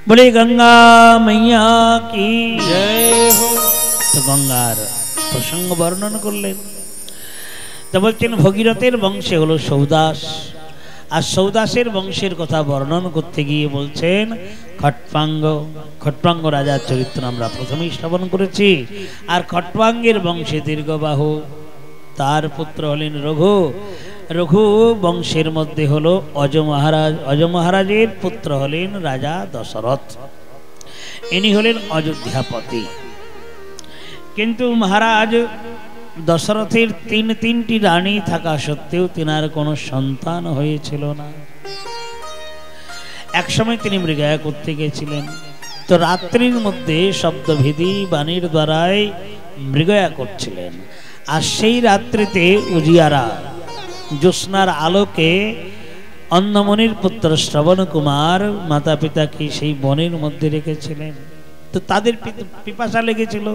বলে গঙ্গা মাইয়া কি জয় হো। তো গঙ্গার প্রসঙ্গ বর্ণন করলেন। তো বলছেন ভগীরথের বংশে হলো সৌদাস, আর সৌদাসের বংশের কথা বর্ণন করতে গিয়ে বলছেন খট্পাঙ্গ। খট্পাঙ্গ রাজার চরিত্র আমরা প্রথমেই শ্রবণ করেছি। আর খট্পাঙ্গের বংশে দীর্ঘবাহু, তার পুত্র হলেন রঘু। রঘু বংশের মধ্যে হলো অজ মহারাজ। অজ মহারাজের পুত্র হলেন রাজা দশরথ, ইনি হলেন অযোধ্যাপতি। কিন্তু মহারাজ দশরথের তিনটি রানী থাকা সত্ত্বেও তিনার কোনো সন্তান হয়েছিল না। একসময় তিনি মৃগয়া করতে গেছিলেন। তো রাত্রির মধ্যে শব্দভেদী বাণীর দ্বারাই মৃগয়া করছিলেন। আর সেই রাত্রিতে উজিয়ারা জ্যোৎস্নার আলোকে অন্নমনির পুত্র শ্রবণ কুমার মাতা পিতাকে সেই বনের মধ্যে রেখেছিলেন। তো তাদের পিপাসা লেগেছিল,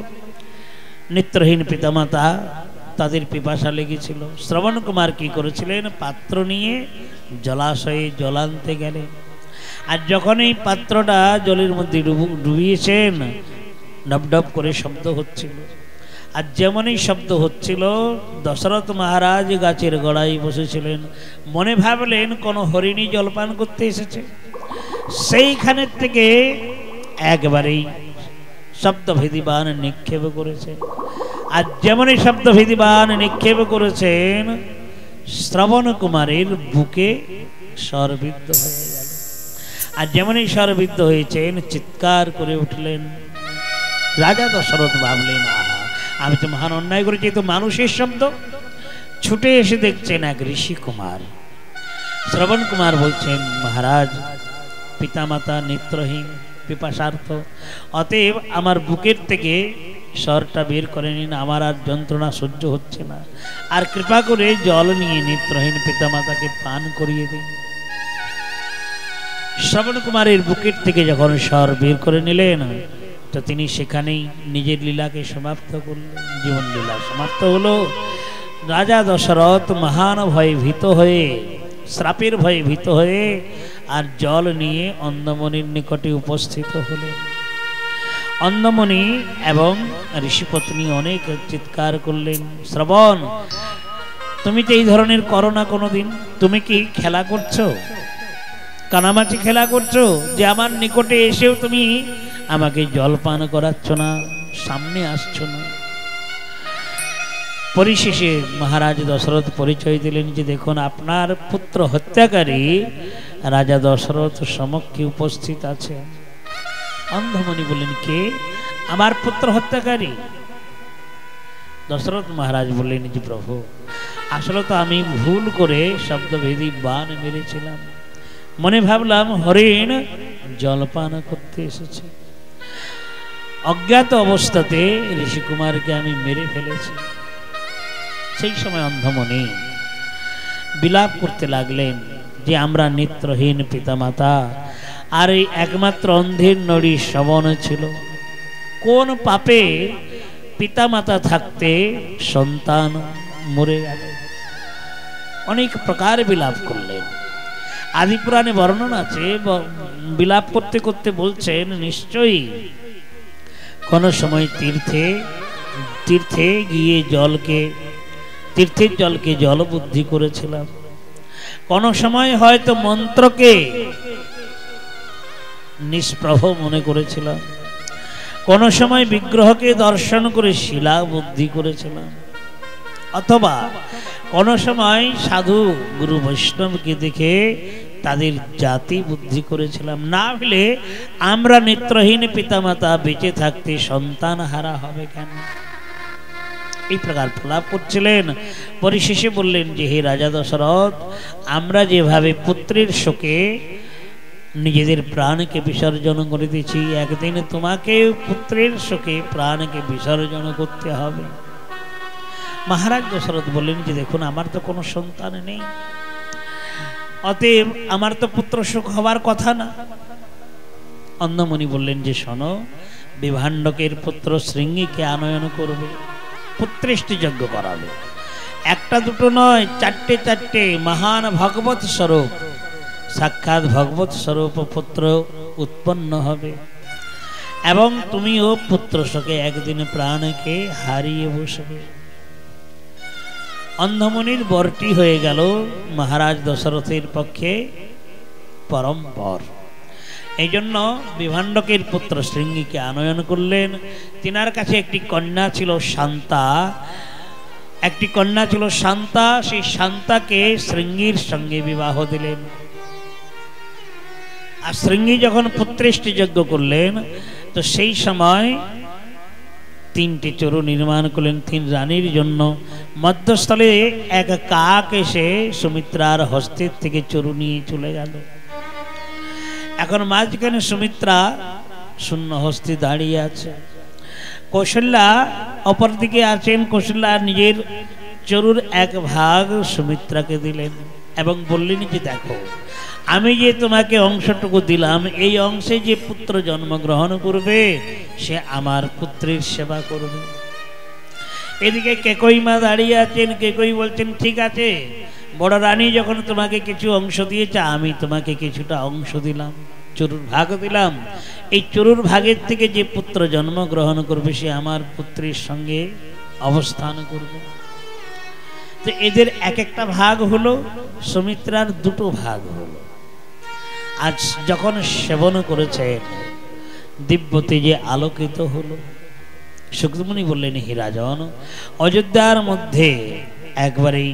নেত্রহীন পিতামাতা, তাদের পিপাসা লেগেছিল। শ্রবণ কুমার কি করেছিলেন, পাত্র নিয়ে জলাশয়ে জল আনতে গেলেন। আর যখন এই পাত্রটা জলের মধ্যে ডুবিয়েছেন, ডবডব করে শব্দ হচ্ছিল। আর যেমনই শব্দ হচ্ছিল, দশরথ মহারাজ গাছের গোড়ায় বসেছিলেন। মনে ভাবলেন কোনো হরিণী জলপান করতে এসেছে। সেইখানের থেকে একবারেই শব্দভেদী বাণ নিক্ষেপ করেছেন। আর যেমনই শব্দভেদী বাণ নিক্ষেপ করেছেন, শ্রবণ কুমারের বুকে স্বরবিদ্ধ হয়ে গেল। আর যেমনই স্বরবিদ্ধ হয়েছেন, চিৎকার করে উঠলেন। রাজা দশরথ ভাবলেন, আহা, আমি তো মহান অন্যায় করেছি, তো মানুষের শব্দ। ছুটে এসে দেখছেন এক ঋষি কুমার। শ্রবণ কুমার বলছেন, মহারাজ, পিতামাতা নেত্রহীন, পিপাসার্থ, অতএব আমার বুকের থেকে স্বরটা বের করে নিন, আমার আর যন্ত্রণা সহ্য হচ্ছে না। আর কৃপা করে জল নিয়ে নেত্রহীন পিতামাতাকে পান করিয়ে দিন। শ্রবণ কুমারের বুকের থেকে যখন স্বর বের করে নিলেন, তো তিনি সেখানেই নিজের লীলাকে সমাপ্ত করলেন। জীবন লীলা সমাপ্ত হলো। রাজা দশরথ মহান ভয়ে ভীত হয়ে, শ্রাপের ভয়ে ভীত হয়ে আর জল নিয়ে অন্নমনির নিকটে উপস্থিত হলেন। অন্ধমণি এবং ঋষিপত্নী অনেক চিৎকার করলেন, শ্রবণ, তুমি তো এই ধরনের করো না কোনোদিন। তুমি কি খেলা করছো, কানামাছি খেলা করছো, যে আমার নিকটে এসেও তুমি আমাকে জল পান করাচ্ছ না, সামনে আসছো না। পরিশেষে মহারাজ দশরথ পরিচয় দিলেন যে দেখুন, আপনার পুত্র হত্যাকারী রাজা দশরথ সমক্ষে উপস্থিত আছে। অন্ধমণি বললেন, কে? আমার পুত্র হত্যাকারী। দশরথ মহারাজ বললেন যে প্রভু, আসলে তো আমি ভুল করে শব্দভেদী বাণ মেরেছিলাম, মনে ভাবলাম হরিণ জলপান করতে এসেছে, অজ্ঞাত অবস্থাতে ঋষিকুমারকে আমি মেরে ফেলেছি। সেই সময় অন্ধমণি বিলাপ করতে লাগলেন যে আমরা নেত্রহীন পিতামাতা, আর এই একমাত্র অন্ধের নড়ী শ্রবণ ছিল, কোন পাপে পিতামাতা থাকতে সন্তান মরে গেল। অনেক প্রকার বিলাপ করলেন। আদি পুরাণে বর্ণনা আছে, বিলাপ করতে করতে বলছেন নিশ্চয়ই কোন সময় তীর্থে গিয়ে তীর্থের জলকে জল বুদ্ধি করেছিলাম, কোন সময় হয়তো মন্ত্রকে নিষ্প্রভ মনে করেছিলাম, কোন সময় বিগ্রহকে দর্শন করে শিলা বুদ্ধি করেছিলাম, অথবা কোন সময় সাধু গুরু বৈষ্ণবকে দেখে তাদের জাতি বুদ্ধি করেছিলাম। না হলে আমরা নেত্রহীন পিতামাতা বেঁচে থাকতে সন্তান হারা হবে কেন? এই প্রকার প্রলাপ করছিলেন। পরিশেষে বললেন যে হে রাজা দশরথ, আমরা যেভাবে পুত্রের শোকে নিজেদের প্রাণকে বিসর্জন করে দিয়েছি, একদিন তোমাকে পুত্রের শোকে প্রাণকে বিসর্জন করতে হবে। মহারাজ দশরথ বললেন যে দেখুন, আমার তো কোনো সন্তান নেই, অতএব আমার তো পুত্র শোক হবার কথা না। অন্ধমণি বললেন যে শোনো, বিভাণ্ডকের পুত্র শৃঙ্গীকে আনয়ন করবে, পুত্রেষ্টি যজ্ঞ করাবে, একটা দুটো নয়, চারটে মহান ভগবত স্বরূপ, সাক্ষাৎ ভগবত স্বরূপ পুত্র উৎপন্ন হবে, এবং তুমিও পুত্র শোকে একদিন প্রাণকে হারিয়ে বসবে। অন্ধমণির বরটি হয়ে গেল মহারাজ দশরথের পক্ষে পরম বর। এই জন্য বিভাণ্ডকের পুত্র শৃঙ্গীকে আনয়ন করলেন। তিনার কাছে একটি কন্যা ছিল শান্তা, সেই শান্তাকে শৃঙ্গীর সঙ্গে বিবাহ দিলেন। আর শৃঙ্গী যখন পুত্রেষ্টি যজ্ঞ করলেন, তো সেই সময় তিনটি চরু নির্মাণ করলেন তিন রানীর জন্য। মধ্যস্থলে এক কাক এসে সুমিত্রার হস্তের থেকে চরু নিয়ে চলে গেল। এখন মাঝখানে সুমিত্রা শূন্য হস্তে দাঁড়িয়ে আছে, কৌশল্যা অপর দিকে আছেন। কৌশল্যা নিজের চরুর এক ভাগ সুমিত্রাকে দিলেন এবং বললেন যে দেখো, আমি যে তোমাকে অংশটুকু দিলাম, এই অংশে যে পুত্র জন্মগ্রহণ করবে সে আমার পুত্রের সেবা করবে। এদিকে কেকই মা দাঁড়িয়ে আছেন। কেকই বলছেন ঠিক আছে, বড় রানী যখন তোমাকে কিছু অংশ দিয়েছে, আমি তোমাকে কিছুটা অংশ দিলাম, চরুর ভাগ দিলাম। এই চরুর ভাগের থেকে যে পুত্র জন্মগ্রহণ করবে সে আমার পুত্রের সঙ্গে অবস্থান করবে। তো এদের এক একটা ভাগ হলো, সুমিত্রার দুটো ভাগ হলো। আজ যখন সেবন করেছেন, দিব্য তেজে আলোকিত হলো। সুখমুনি বললেন হে রাজন, অযোধ্যার মধ্যে একবারেই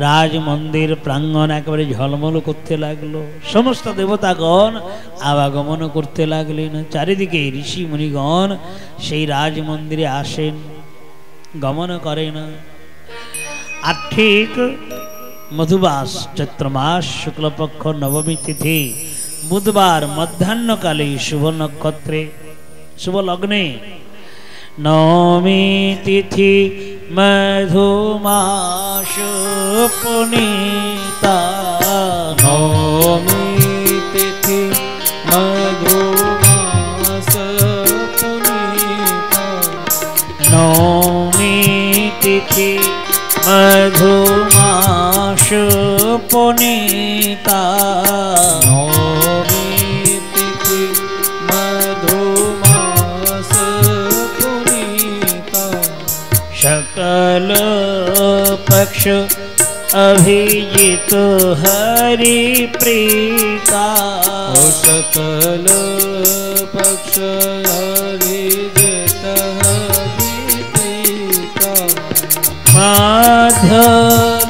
রাজ মন্দির প্রাঙ্গণ একেবারে ঝলমল করতে লাগলো। সমস্ত দেবতাগণ আবাগমন করতে লাগলেন। চারিদিকে ঋষি মুনিগণ সেই রাজ মন্দিরে আসেন, গমন করেন। আর ঠিক মধুবাস চৈত্র মাস শুক্লপক্ষ নবমী তিথি বুধবার মধ্যাহ্নকালে শুভ নক্ষত্রে শুভ লগ্নে নবমী তিথি মধুমাস পুনিতা, নবমী তিথি মধুমাস পুনিতা, নবমী তিথি মধুমাস পুনিতা, নবমী তিথি মধুমাস पक्ष अभिजित हरि प्रीता सकल पक्ष हरिजित हरि प्रीता माध्य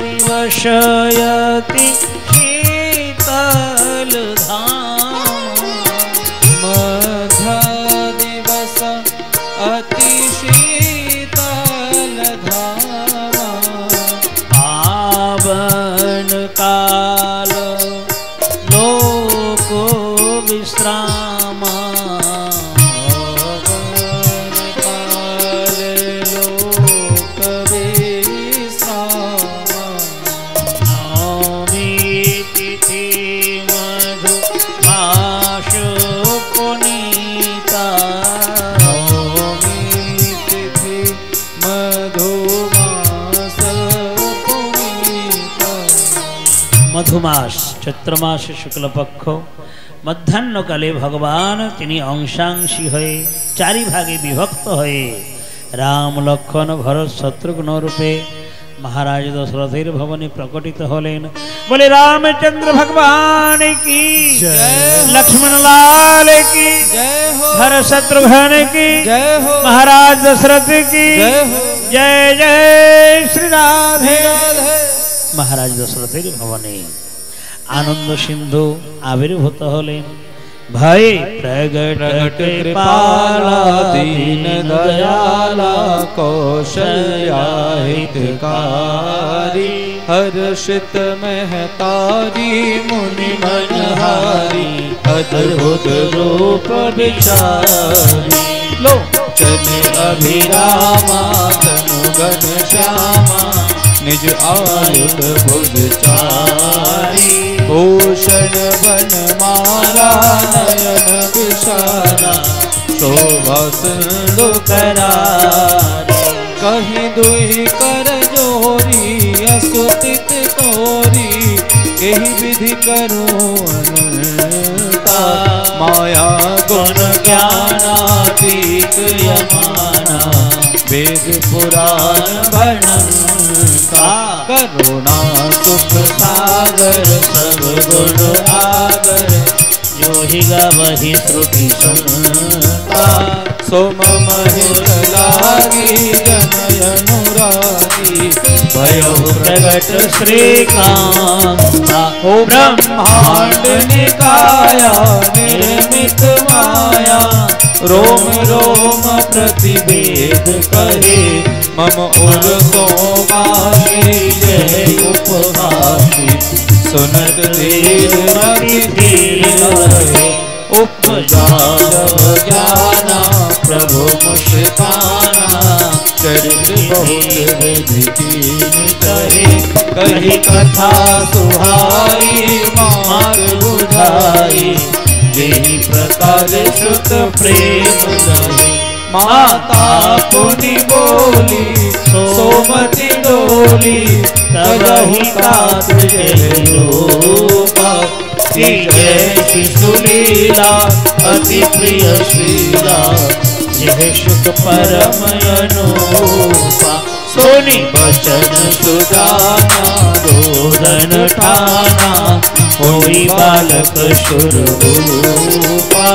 विवशयति शीतल धाम मध्य दिवस अति शीतल धाम पावन काल लोक विश्राम मधुमास चैत्र मास शुक्ल पक्ष मध्याह्न काले भगवान तिनी अंशांशी हये चारि भागे विभक्त हये राम लक्ष्मण भरत शत्रुघ्न रूपे महाराज दशरथेर भवने प्रकटित हलेन। बोले रामचंद्र भगवान की जय, लक्ष्मण लाल की जय हो, भरत शत्रुघ्न की जय हो, महाराज दशरथ की जय हो, जय जय श्री राधे राधे। महाराज दशरथेर भवने आनंद सिंधु आविर्भूत हलेन। भय प्रगट कृपाला दीन दयाला कौशल्या हितकारी हर्षित महतारी मुनि मनहारी अद्भुत रूप विचारी लोचन अभिरामा तनु घन श्यामा निज आयुध भुज चारी भूषण बन माला नयन विशाला शोभा सिंधु करारी कहीं दुहि कर जोरी असुतित तोरी यही विधि करूं अनंता माया गुण ज्ञानातीत यमाना वेद पुराण भणंता करुणा सुख सागर सब गुण आगर जो ही गावहि श्रुति संता सोम महित लागी जनय अनुरागी भयो प्रगट श्रीकांता ओ ब्रह्मांड निकाया निर्मित माया रोम रोम प्रतिवेद करे मम उर सोमासी जय उपहासी सुनत देव मति धीर रहे उपजा जब ज्ञाना प्रभु मुस्काना चरित बहुत विधि कीन कहे कही कथा सुहाई मार्ग बुझाई यही प्रकार श्रुत प्रेम रहे माता पुनि बोली सोमति डोली तबहि तात रूपा जय शिशुलीला अति प्रिय शीला जय सुख परम अनुपा सोनी बचन सुजाना रोदन ठाना होई बालक शुरूपा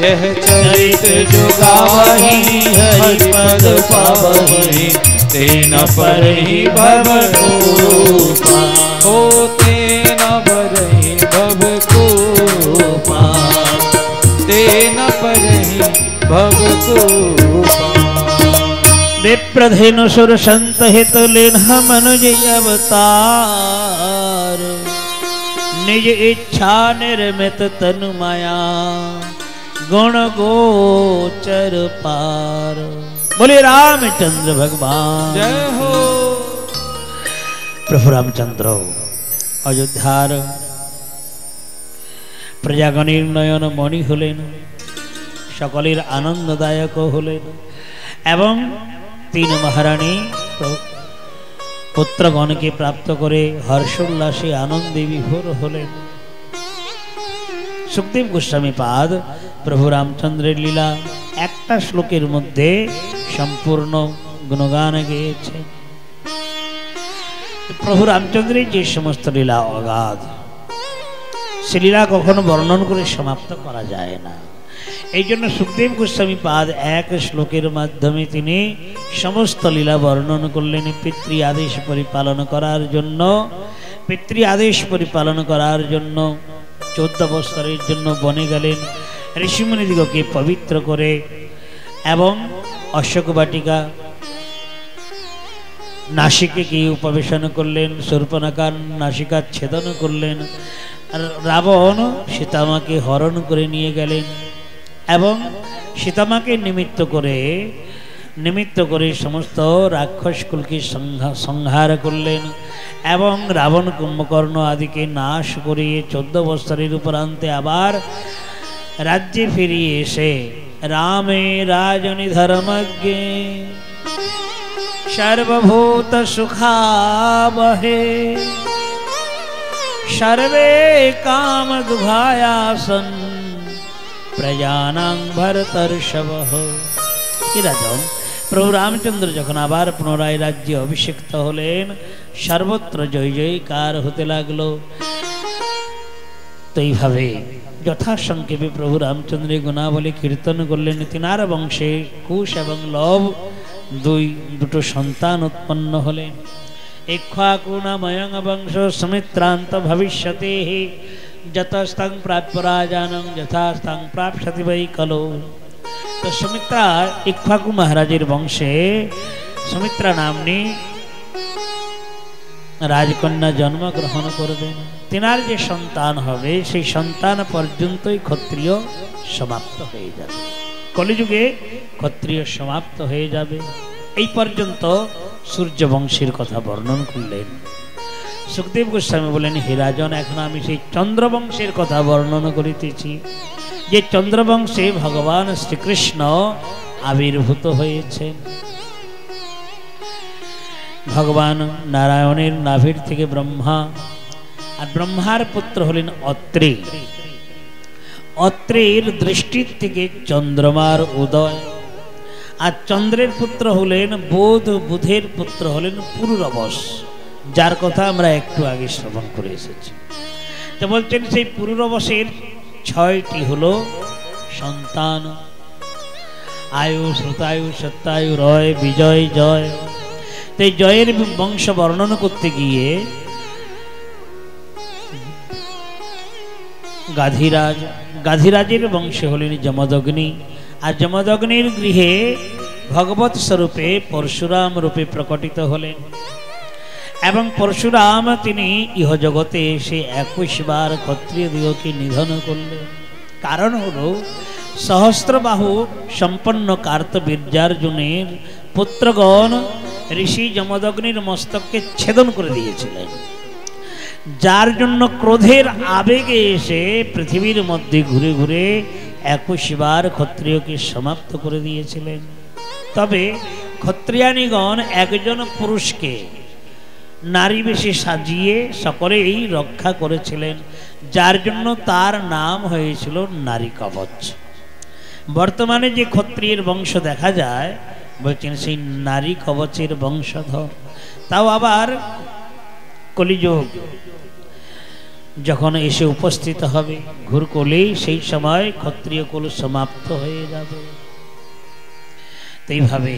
यह चरित जो गावहि हरि पद पावहि तेन परहि भवकूपा हो तेन परहि भवकूपा तेन परहि भवकूपा विप्रधेनु सुर संत हित लेन मनुज अवतार निज इच्छा निर्मित तनु माया गुण गोचर पार। बोले रामचंद्र भगवान जय हो। प्रभु रामचंद्र अयोध्यार प्रजागणेर नयन मणि हलेन सकलेर आनंददायक हलेन एवं तीन महारानी पुत्रगण के प्राप्त करे हर्षोल्लासे आनंदे विभोर हलेन। सुखदेव गोस्वामी पाद प्रभु रामचंद्रेर लीला एकटा श्लोकेर मध्य सम्पूर्ण गुणगान गेयेछेन। প্রভু রামচন্দ্রের যে সমস্ত লীলা অগাধ, সে লীলা কখনো বর্ণন করে সমাপ্ত করা যায় না। এই জন্য সুখদেব গোস্বামী পাদ এক শ্লোকের মাধ্যমে তিনি সমস্ত লীলা বর্ণন করলেন। পিতৃ আদেশ পরিপালন করার জন্য, পিতৃ আদেশ পরিপালন করার জন্য 14 বৎসরের জন্য বনে গেলেন, ঋষিমুনিদিগকে পবিত্র করে, এবং অশোক বাটিকা নাসিকে গিয়ে উপবেশন করলেন, শূর্পণখার নাসিকা ছেদন করলেন, আর রাবণ সীতামাকে হরণ করে নিয়ে গেলেন এবং সীতামাকে নিমিত্ত করে সমস্ত রাক্ষসকুলকে সংহার করলেন এবং রাবণ কুম্ভকর্ণ আদিকে নাশ করিয়ে 14 বৎসরের উপরান্তে আবার রাজ্যে ফিরিয়ে এসে রামে রাজনি ধর্মজ্ঞে সর্বভূত সুখাবহে সর্বে কাম দুভায়াসন প্রজানাং ভরতর্ষভঃ। কি রাজন প্রভু রামচন্দ্র যখন আবার পুনরায় রাজ্যে অভিষিক্ত হলেন, সর্বত্র জয় জয়কার হতে লাগলো। তো এইভাবে যথাসংক্ষেপে প্রভু রামচন্দ্রের গুণাবলী কীর্তন করলেন। তিনার বংশে কুশ এবং লব দুটো সন্তান উৎপন্ন হলেন। ইক্ষ্বাকু নাময়ং বংশ সুমিত্রান্ত ভবিষ্যতে যতস্তং প্রাপ্য রাজানং যথাস্তং প্রাপ্স্যতি বৈ কলো। তো সুমিত্রা ইক্ষ্বাকু মহারাজের বংশে সুমিত্রা নামনি রাজকন্যা জন্মগ্রহণ করবেন। তিনার যে সন্তান হবে সেই সন্তান পর্যন্তই ক্ষত্রিয় সমাপ্ত হয়ে যাবে, কলিযুগে ক্ষত্রিয় সমাপ্ত হয়ে যাবে। এই পর্যন্ত সূর্যবংশের কথা বর্ণন করলেন। সুখদেব গোস্বামী বলেন, হে রাজন, এখন আমি সেই চন্দ্রবংশের কথা বর্ণন করিতেছি, যে চন্দ্রবংশে ভগবান শ্রীকৃষ্ণ আবির্ভূত হয়েছেন। ভগবান নারায়ণের নাভির থেকে ব্রহ্মা, আর ব্রহ্মার পুত্র হলেন অত্রি। অত্রির দৃষ্টির থেকে চন্দ্রমার উদয়, আর চন্দ্রের পুত্র হলেন বুধ, বুধের পুত্র হলেন পুরুরবশ, যার কথা আমরা একটু আগে শ্রবণ করে এসেছি। তো বলছেন সেই পুরুরবশের 6টি হলো সন্তান, আয়ু, শ্রুতায়ু, সত্যায়ু, রয়, বিজয়, জয়। তো এই জয়ের বংশ বর্ণনা করতে গিয়ে গাধিরাজের বংশে হলেন যমদগ্নি, আর যমদগ্নির গৃহে ভগবত স্বরূপে পরশুরাম রূপে প্রকটিত হলেন। এবং পরশুরাম তিনি ইহজগতে এসে 21 বার ক্ষত্রিয়দিগকে নিধন করলেন। কারণ হলো সহস্রবাহু সম্পন্ন কার্তবীর্যার্জুনের পুত্রগণ ঋষি যমদগ্নির মস্তককে ছেদন করে দিয়েছিলেন, যার জন্য ক্রোধের আবেগে এসে পৃথিবীর মধ্যে ঘুরে ঘুরে 21 বার ক্ষত্রিয়কে সমাপ্ত করে দিয়েছিলেন। তবে ক্ষত্রিয়ানীগণ একজন পুরুষকে নারী বেশে সাজিয়ে সকলেই রক্ষা করেছিলেন, যার জন্য তার নাম হয়েছিল নারী কবচ। বর্তমানে যে ক্ষত্রিয়ের বংশ দেখা যায়, বলছেন সেই নারী কবচের বংশধর। তাও আবার কলিযুগ যখন এসে উপস্থিত হবে ঘুরকলি, সেই সময় ক্ষত্রিয় কুল সমাপ্ত হয়ে যাবে। এইভাবে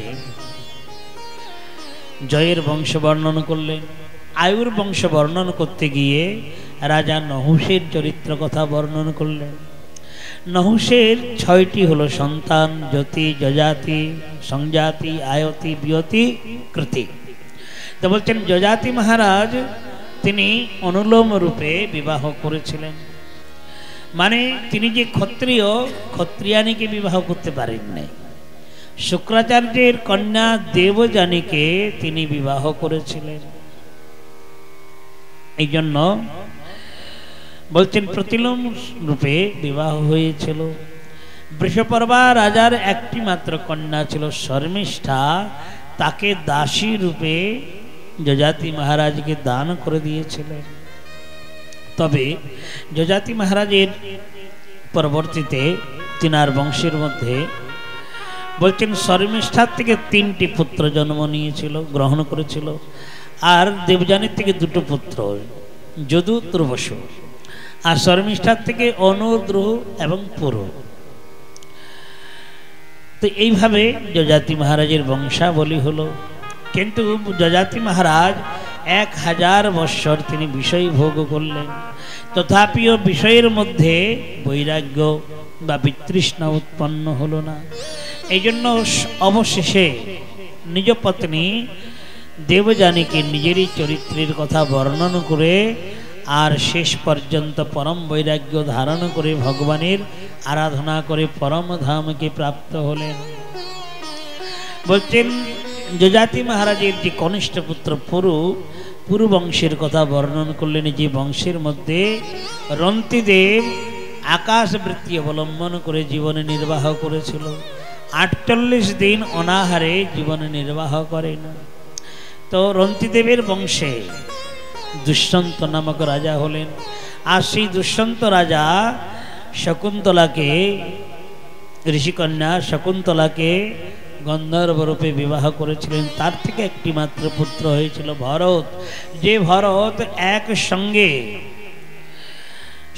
জয়ের বংশ বর্ণন করলেন। আয়ুর বংশ বর্ণন করতে গিয়ে রাজা নহুষের চরিত্র কথা বর্ণন করলেন। নহুষের 6টি হলো সন্তান, জ্যোতি, যজাতি, সংজাতি, আয়তি, বিয়তি, কৃতি। তো বলছেন যজাতি মহারাজ তিনি অনুলোম রূপে বিবাহ করেছিলেন, মানে তিনি যে ক্ষত্রিয়, ক্ষত্রিয়ানীকে বিবাহ করতে পারেন নাই। শুক্রাচার্যের কন্যা দেবযানীকে তিনি বিবাহ করেছিলেন। এই জন্য বলছেন প্রতিলোম রূপে বিবাহ হয়েছিল। বৃষপর্বা রাজার একটি মাত্র কন্যা ছিল শর্মিষ্ঠা, তাকে দাসী রূপে যজাতি মহারাজকে দান করে দিয়েছিলেন। তবে যজাতি মহারাজের পরবর্তীতে তিনার বংশের মধ্যে বলছেন শর্মিষ্ঠার থেকে 3টি পুত্র জন্ম নিয়েছিল, গ্রহণ করেছিল। আর দেবযানীর থেকে দুটো পুত্র, যদু, ধ্রুবসু। আর শর্মিষ্ঠার থেকে অনু, দ্রুহ এবং পুরু। তো এইভাবে যজাতি মহারাজের বংশাবলী হলো। কিন্তু যজাতি মহারাজ 1000 বৎসর তিনি বিষয় ভোগ করলেন, তথাপিও বিষয়ের মধ্যে বৈরাগ্য বা বিতৃষ্ণা উৎপন্ন হলো না। এই জন্য অবশেষে নিজ পত্নী দেবযানীকে নিজেরই চরিত্রের কথা বর্ণন করে আর শেষ পর্যন্ত পরম বৈরাগ্য ধারণ করে ভগবানের আরাধনা করে পরম ধামকে প্রাপ্ত হলেন। বলছেন যজাতি মহারাজের যে কনিষ্ঠ পুত্র পুরু বংশের কথা বর্ণন করলেন, যে বংশের মধ্যে রন্তিদেব আকাশ বৃত্তি অবলম্বন করে জীবনে নির্বাহ করেছিল। 48 দিন অনাহারে জীবনে নির্বাহ করেন। তো রন্তিদেবের বংশে দুষ্যন্ত নামক রাজা হলেন। আর সেই দুষ্যন্ত রাজা শকুন্তলাকে, ঋষিকন্যা শকুন্তলাকে গন্ধর্ব রূপে বিবাহ করেছিলেন। তার থেকে একটি মাত্র পুত্র হয়েছিল ভরত। যে ভরত এক সঙ্গে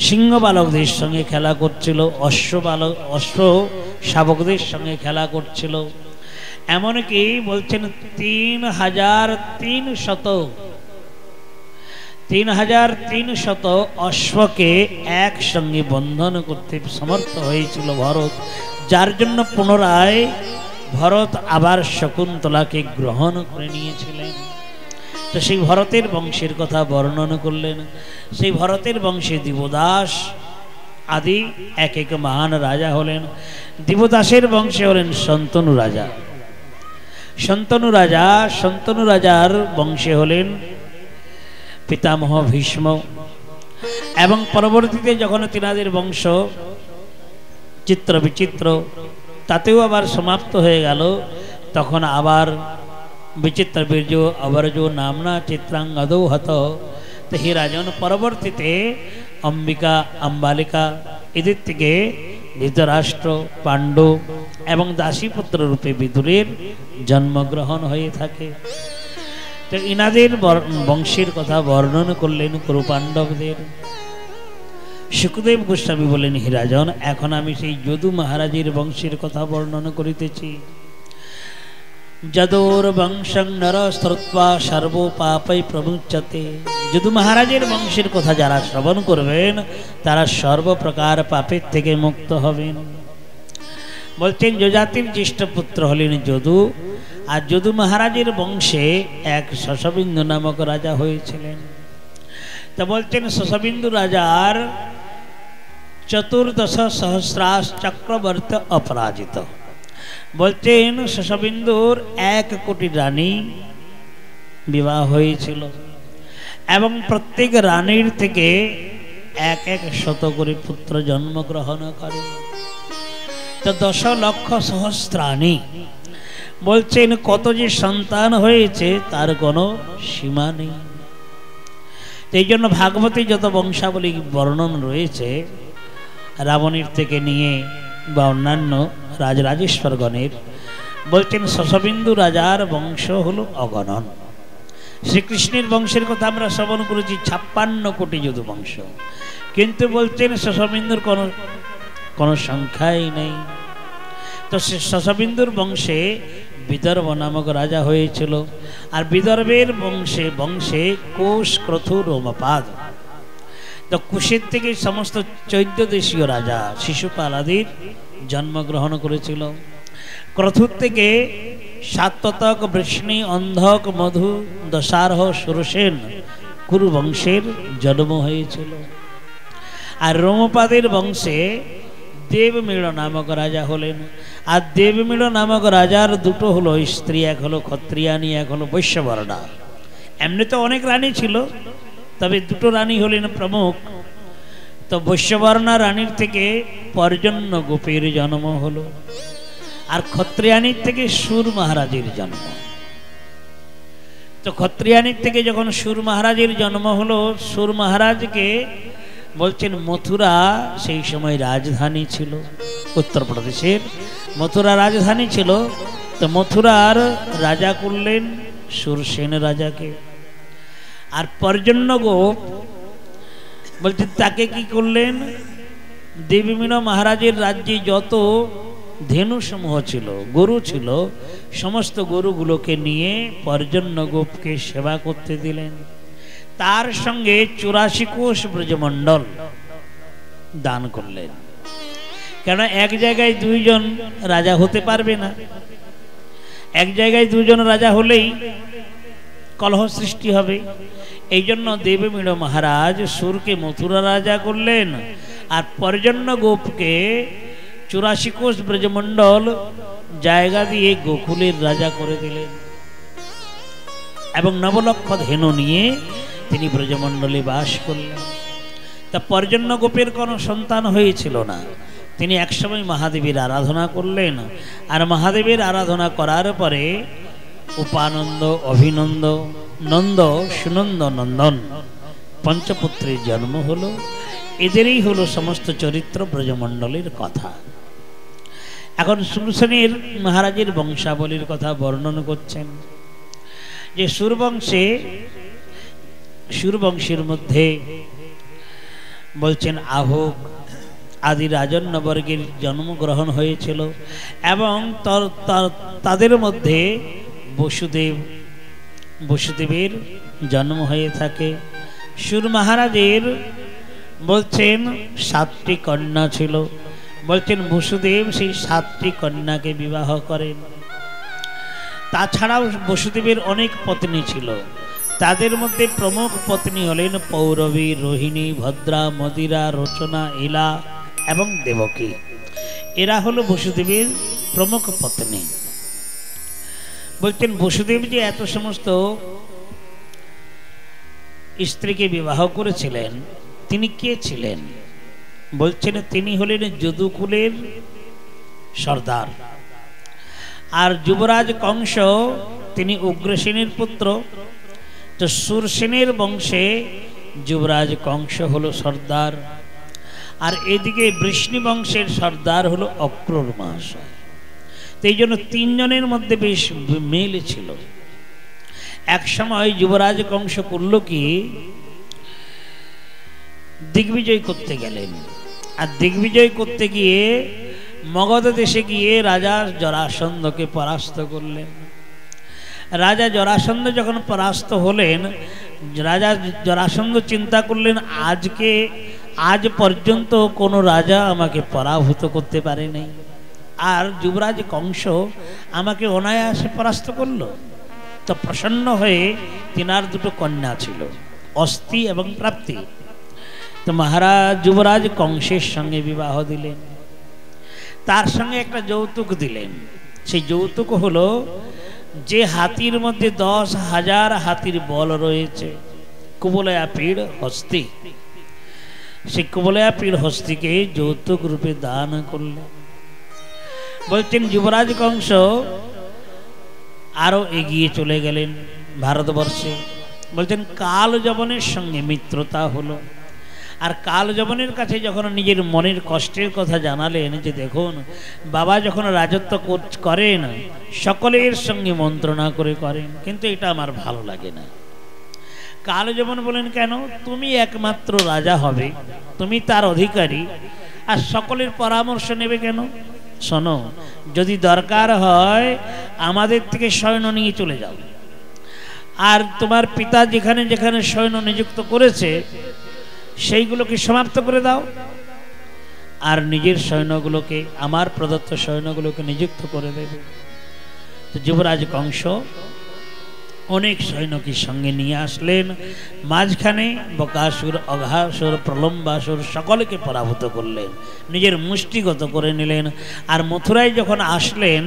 সিংহ বালকদের সঙ্গে খেলা করছিল, অশ্ব শাবকদের সঙ্গে খেলা করছিল। এমনকি বলছেন 3300 অশ্বকে একসঙ্গে বন্ধন করতে সমর্থ হয়েছিল ভরত, যার জন্য পুনরায় ভরত আবার শকুন্তলাকে গ্রহণ করে নিয়েছিলেন। তো সেই ভরতের বংশের কথা বর্ণন করলেন। সেই ভরতের বংশে দিবদাস আদি এক এক মহান রাজা হলেন। দিবদাসের বংশে হলেন শন্তনু রাজা। শন্তনু রাজার বংশে হলেন পিতামহ ভীষ্ম। এবং পরবর্তীতে যখন তিনাদের বংশ চিত্র বিচিত্র তাতেও আবার সমাপ্ত হয়ে গেল, তখন আবার বিচিত্র বীর্য অবরজ নামনা চিত্রাঙ্গদৌ হত। তো হে রাজন, পরবর্তীতে অম্বিকা, অম্বালিকা এদের থেকে ধৃতরাষ্ট্র, পাণ্ডু এবং দাসীপুত্র রূপে বিদুরের জন্মগ্রহণ হয়ে থাকে। তো ইনাদের বংশের কথা বর্ণন করলেন কুরু পাণ্ডবদের। সুখদেব গোস্বামী বলেন, হে রাজন, এখন আমি সেই যদু মহারাজের বংশের কথা বর্ণনা করিতেছি। যদোর বংশং নর শ্রুত্বা সর্ব পাপৈ প্রমুচ্যতে। যদু মহারাজের বংশের কথা যারা শ্রবণ করবেন তারা সর্বপ্রকার পাপের থেকে মুক্ত হবেন। বলছেন যজাতির জ্যেষ্ঠ পুত্র হলেন যদু। আর যদু মহারাজের বংশে এক শশবিন্দু নামক রাজা হয়েছিলেন। তা বলছেন শশবিন্দু রাজার 14 সহস্রাশ চক্রবর্ত অপরাজিত। বলছেন শশবিন্দুর 1 কোটি রানী বিবাহ হয়েছিল এবং প্রত্যেক রানীর থেকে 100 করে পুত্র জন্মগ্রহণ করে। তো 10 লক্ষ সহস্রাণী। বলছেন কত যে সন্তান হয়েছে তার কোনো সীমা নেই। এই জন্য ভাগবতী যত বংশাবলী বর্ণন রয়েছে, রাবণীর থেকে নিয়ে বা অন্যান্য রাজরাজেশ্বরগণের, বলছেন শশবিন্দু রাজার বংশ হলো অগণন। শ্রীকৃষ্ণের বংশের কথা আমরা শ্রবণ করেছি 56 কোটি যদু বংশ, কিন্তু বলছেন শশবিন্দুর কোনো সংখ্যাই নেই। তো শশবিন্দুর বংশে বিদর্ভ নামক রাজা হয়েছিল। আর বিদর্ভের বংশে কোষ, ক্রথু, রোমপাদ। তো কুশের থেকে সমস্ত 14 দেশীয় রাজা শিশুপাল আদির জন্মগ্রহণ করেছিল। ক্রথুর থেকে সাত্যতক, বৃষ্ণি, অন্ধক, মধু, দশারহ, সুরসেন কুরু বংশের জন্ম হয়েছিল। আর রোমপাদের বংশে দেবমিড় নামক রাজা হলেন। আর দেবমিড় নামক রাজার 2 হলো স্ত্রী, এক হলো ক্ষত্রিয়ানী, এক হলো বৈশ্যবর্ণা। এমনি তো অনেক রানী ছিল, তবে 2 রানী হলেন প্রমুখ। তো বৈশ্যবর্ণা রানীর থেকে পর্জন্য গোপের জন্ম হলো। আর ক্ষত্রিয়ানীর থেকে সুর মহারাজের জন্ম। তো ক্ষত্রিয়ানীর থেকে যখন সুর মহারাজের জন্ম হলো, সুর মহারাজকে বলছেন মথুরা সেই সময় রাজধানী ছিল, উত্তরপ্রদেশের মথুরা রাজধানী ছিল। তো মথুরার রাজা করলেন সুরসেন রাজাকে। আর পর্জন্য গোপ বলছেন তাকে কি করলেন, দেবীমীন মহারাজের রাজ্যে যত ধেনু সমূহ ছিল, গরু ছিল, সমস্ত গরুগুলোকে নিয়ে পর্জন্য গোপকে সেবা করতে দিলেন। তার সঙ্গে 84 কোষ ব্রজমণ্ডল দান করলেন। কেন এক জায়গায় দুইজন রাজা হতে পারবে না, এক জায়গায় দুজন রাজা হলেই কলহ সৃষ্টি হবে। এই জন্য দেবীমীন মহারাজ সুরকে মথুরা রাজা করলেন আর পর্জন্য গোপকে 84 কোষ ব্রজমণ্ডল জায়গা দিয়ে গোকুলের রাজা করে দিলেন এবং 9 লক্ষ ধেনু নিয়ে তিনি ব্রজমণ্ডলে বাস করলেন। তা পর্জন্য গোপের কোনো সন্তান হয়েছিল না। তিনি একসময় মহাদেবীর আরাধনা করলেন আর মহাদেবীর আরাধনা করার পরে উপানন্দ, অভিনন্দ, নন্দ, সুনন্দ, নন্দন পঞ্চপুত্রের জন্ম হলো। এদেরই হলো সমস্ত চরিত্র ব্রজমণ্ডলের কথা। এখন সুরসেনের মহারাজের বংশাবলীর কথা বর্ণন করছেন যে সুরবংশের মধ্যে বলছেন আহোক আদি রাজন্যবর্গের জন্মগ্রহণ হয়েছিল এবং তাদের মধ্যে বসুদেবের জন্ম হয়ে থাকে। সুর মহারাজের বলছেন 7টি কন্যা ছিল। বলছেন বসুদেব সেই 7টি কন্যাকে বিবাহ করেন। তাছাড়াও বসুদেবের অনেক পত্নী ছিল। তাদের মধ্যে প্রমুখ পত্নী হলেন পৌরবী, রোহিণী, ভদ্রা, মদিরা, রচনা, ইলা এবং দেবকী। এরা হলো বসুদেবের প্রমুখ পত্নী। বলছেন বসুদেব যে এত সমস্ত স্ত্রীকে বিবাহ করেছিলেন, তিনি কে ছিলেন? বলছেন তিনি হলেন যদুকুলের সর্দার। আর যুবরাজ কংস তিনি উগ্রসেনের পুত্র। তো সুরসেনের বংশে যুবরাজ কংস হলো সর্দার আর এদিকে বৃষ্ণি বংশের সর্দার হলো অক্রূর মহাশয়। তো এই জন্য 3 জনের মধ্যে বেশ মিল ছিল। এক সময় যুবরাজ কংস করল কি, দিগ্বিজয় করতে গেলেন আর দিগ্বিজয় করতে গিয়ে মগধ দেশে গিয়ে রাজা জরাসন্ধকে পরাস্ত করলেন। রাজা জরাসন্ধ যখন পরাস্ত হলেন, রাজা জরাসন্ধ চিন্তা করলেন আজ পর্যন্ত কোনো রাজা আমাকে পরাভূত করতে পারে নাই, আর যুবরাজ কংস আমাকে অনায়াসে পরাস্ত করলো। তো প্রসন্ন হয়ে তিনার 2 কন্যা ছিল, অস্থি এবং প্রাপ্তি। তো মহারাজ যুবরাজ কংসের সঙ্গে বিবাহ দিলেন, তার সঙ্গে একটা যৌতুক দিলেন। সেই যৌতুক হলো যে হাতির মধ্যে 10,000 হাতির বল রয়েছে, কুবলয়া পীড় হস্তি, সেই কুবলয়া পীড় হস্তিকে যৌতুক রূপে দান করলেন। বলছেন যুবরাজ কংস আরো এগিয়ে চলে গেলেন ভারতবর্ষে। বলছেন কাল যবনের সঙ্গে মিত্রতা হলো আর কাল যবনের কাছে যখন নিজের মনের কষ্টের কথা জানালেন যে দেখুন বাবা যখন রাজত্ব করেন সকলের সঙ্গে মন্ত্রণা করে করেন, কিন্তু এটা আমার ভালো লাগে না। কাল যবন বলেন কেন, তুমি একমাত্র রাজা হবে, তুমি তার অধিকারী, আর সকলের পরামর্শ নেবে কেন? শোনো, যদি দরকার হয় আমাদের থেকে সৈন্য নিয়ে চলে যাও, আর তোমার পিতা যেখানে যেখানে সৈন্য নিযুক্ত করেছে সেইগুলোকে সমাপ্ত করে দাও, আর নিজের সৈন্যগুলোকে, আমার প্রদত্ত সৈন্যগুলোকে নিযুক্ত করে দেবে। তো যুবরাজ কংস অনেক সৈন্যকে সঙ্গে নিয়ে আসলেন। মাঝখানে বকাসুর, অঘাসুর, প্রলম্বাসুর সকলকে পরাভূত করলেন, নিজের মুষ্টিগত করে নিলেন। আর মথুরায় যখন আসলেন,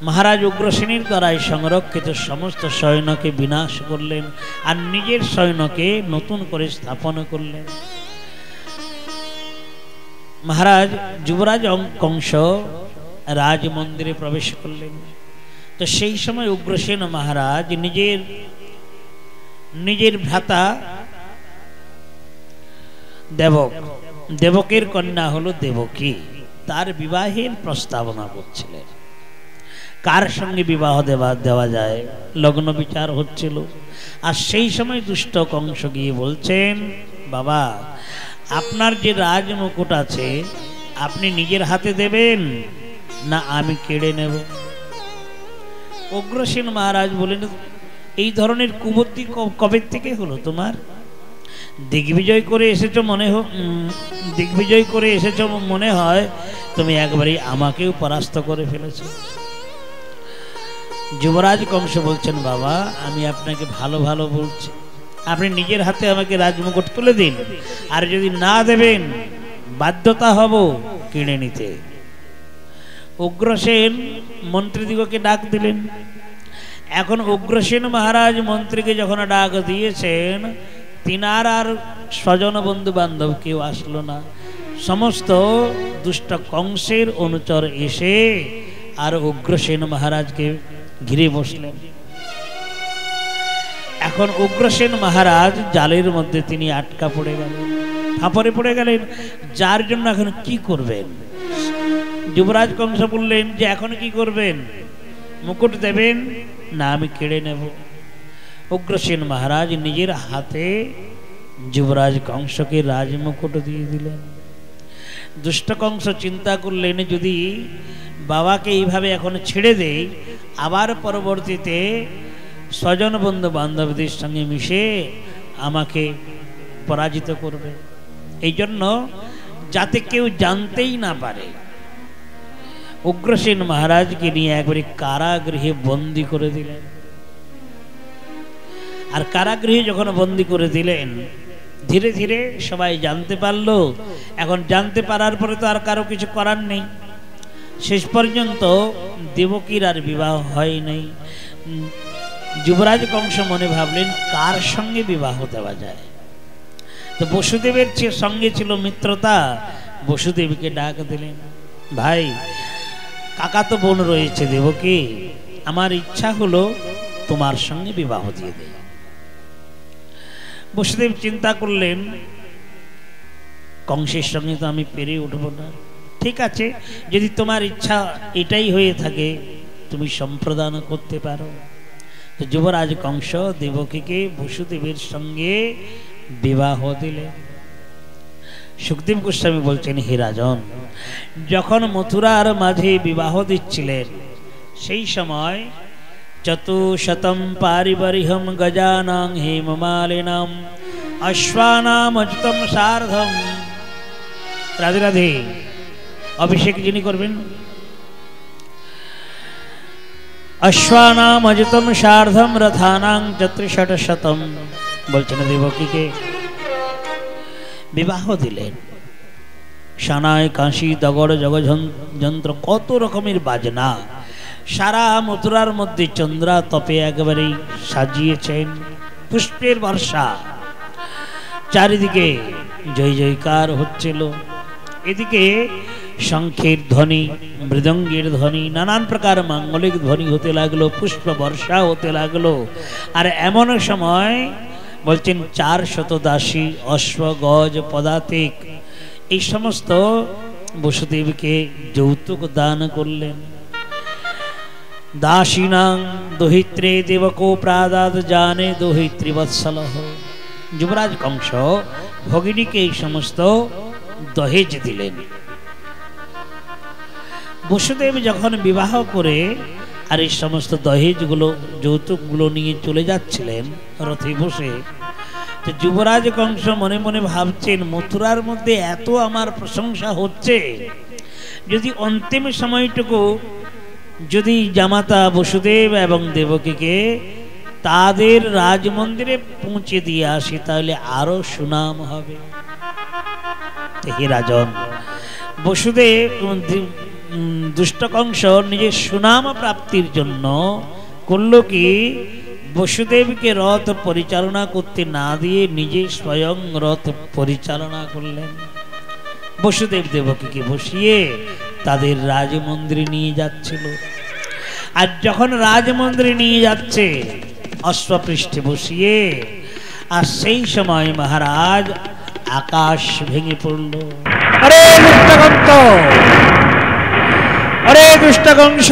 মহারাজ উগ্রসেনের দ্বারাই সংরক্ষিত সমস্ত সৈন্যকে বিনাশ করলেন আর নিজের সৈন্যকে নতুন করে স্থাপন করলেন। মহারাজ যুবরাজ কংস রাজ মন্দিরে প্রবেশ করলেন। তো সেই সময় উগ্রসেন মহারাজ নিজের ভ্রাতা দেবকের কন্যা হলো দেবকী, তার বিবাহের প্রস্তাবনা করছিলেন। কার সঙ্গে বিবাহ দেওয়া যায়, লগ্ন বিচার হচ্ছিল। আর সেই সময় দুষ্ট কংস গিয়ে বলছেন, বাবা আপনার যে রাজমুকুট আছে আপনি নিজের হাতে দেবেন না আমি কেড়ে নেব? উগ্রসেন মহারাজ বলেন, এই ধরনের কুবুদ্ধি কবে থেকে হলো তোমার? দিগ্বিজয় করে এসেছো মনে হয় তুমি একবারই আমাকেও পরাস্ত করে ফেলেছো। যুবরাজ কংস বলছেন, বাবা আমি আপনাকে ভালো ভালো বলছি, আপনি নিজের হাতে আমাকে রাজমুকুট তুলে দিন, আর যদি না দেবেন বাধ্যতা হব কিনে নিতে। উগ্রসেন মন্ত্রীদিগকে ডাক দিলেন। এখন উগ্রসেন মহারাজ মন্ত্রীকে যখন ডাক দিয়েছেন, তিনার আর স্বজন বন্ধু বান্ধব কেউ আসলো না। সমস্ত দুষ্ট কংসের অনুচর এসে আর উগ্রসেন মহারাজকে ঘিরে বসলেন। এখন উগ্রসেন মহারাজ জালের মধ্যে তিনি আটকা পড়ে গেলেন, ফাঁপড়ে পড়ে গেলেন। যার জন্য এখন কি করবেন? যুবরাজ কংস বললেন যে এখন কি করবেন, মুকুট দেবেন না আমি কেড়ে নেব? উগ্রসেন মহারাজ নিজের হাতে যুবরাজ কংসকে রাজমুকুট দিয়ে দিলেন। দুষ্ট কংস চিন্তা করলেন, যদি বাবাকে এইভাবে এখন ছেড়ে দেই, আবার পরবর্তীতে স্বজন বন্ধু বান্ধবদের সঙ্গে মিশে আমাকে পরাজিত করবে। এই জন্য যাতে কেউ জানতেই না পারে, উগ্রসেন মহারাজকে নিয়ে একবারে কারাগৃহে বন্দী করে দিলেন। আর কারাগৃহে যখন বন্দী করে দিলেন, ধীরে ধীরে সবাই জানতে পারলো। এখন জানতে পারার পরে তো আর কারো কিছু করার নেই। শেষ পর্যন্ত দেবকীর আর বিবাহ হয় নাই। যুবরাজ কংস মনে ভাবলেন কার সঙ্গে বিবাহ দেওয়া যায়। তো বসুদেবের সঙ্গে ছিল মিত্রতা, বসুদেবকে ডাক দিলেন, ভাই কাকা তো বোন রয়েছে দেবকী, আমার ইচ্ছা হলো তোমার সঙ্গে বিবাহ দিয়ে দেয়। বসুদেব চিন্তা করলেন, কংসের সঙ্গে তো আমি পেরে উঠব না, ঠিক আছে যদি তোমার ইচ্ছা এটাই হয়ে থাকে তুমি সম্প্রদান করতে পারো। তো যুবরাজ কংস দেবকীকে বসুদেবের সঙ্গে বিবাহ দিলেন। সুখদেব গোস্বামী বলছেন, হে রাজন, যখন মথুরার মাঝে বিবাহ দিচ্ছিলেন সেই সময় চতুশতম পারিবরিহম গজানাং হেমমালিনাম অশ্বানাম অযুতম সার্ধম। রাধে রাধে। অভিষেক যিনি করবেন, অশ্বানাম অযুতম সার্ধম রথানাং চতুর্শতশতম। বলছেন দেবকীকে বিবাহ দিলেন। সানাই কাশি দগড় জগযন্ত্র কত রকমের বাজনা সারা মথুরার মধ্যে চন্দ্রা তপে একেবারেই সাজিয়েছেন। পুষ্পের বর্ষা, চারিদিকে জয় জয়কার হচ্ছিল। এদিকে শঙ্খের ধ্বনি, মৃদঙ্গের ধ্বনি, নানান প্রকার মাঙ্গলিক ধ্বনি হতে লাগলো, পুষ্প বর্ষা হতে লাগলো। আর এমন সময় বলছেন 400 দাসী, অশ্ব, গজ, পদাতিক এই সমস্ত বসুদেবকে যৌতুক দান করলেন। দাসীনাং দোহিত্রে দেবকো প্রাদাদ জানে দোহিত্রী বৎসলহ। যুবরাজ কংস ভগিনীকে এই সমস্ত দহেজ দিলেন। বসুদেব যখন বিবাহ করে আর এই সমস্ত দহেজগুলো, যৌতুকগুলো নিয়ে চলে যাচ্ছিলেন রথে বসে, তো যুবরাজ কংস মনে মনে ভাবছেন, মথুরার মধ্যে এত আমার প্রশংসা হচ্ছে, যদি অন্তিম সময়টুকু যদি জামাতা বসুদেব এবং দেবকীকে তাদের রাজমন্দিরে পৌঁছে দিয়ে আসি তাহলে আরো সুনাম হবে। হে রাজন, বসুদেব দুষ্ট কংস নিজের সুনাম প্রাপ্তির জন্য করল কি, বসুদেবকে রথ পরিচালনা করতে না দিয়ে নিজে স্বয়ং রথ পরিচালনা করলেন। বসুদেব দেবকীকে বসিয়ে তাদের রাজমন্দিরে নিয়ে যাচ্ছিল। আর যখন রাজমন্দিরে নিয়ে যাচ্ছে অশ্বপৃষ্ঠে বসিয়ে, আর সেই সময় মহারাজ আকাশ ভেঙে পড়ল। আরে দুষ্ট কংস, আরে দুষ্ট কংস,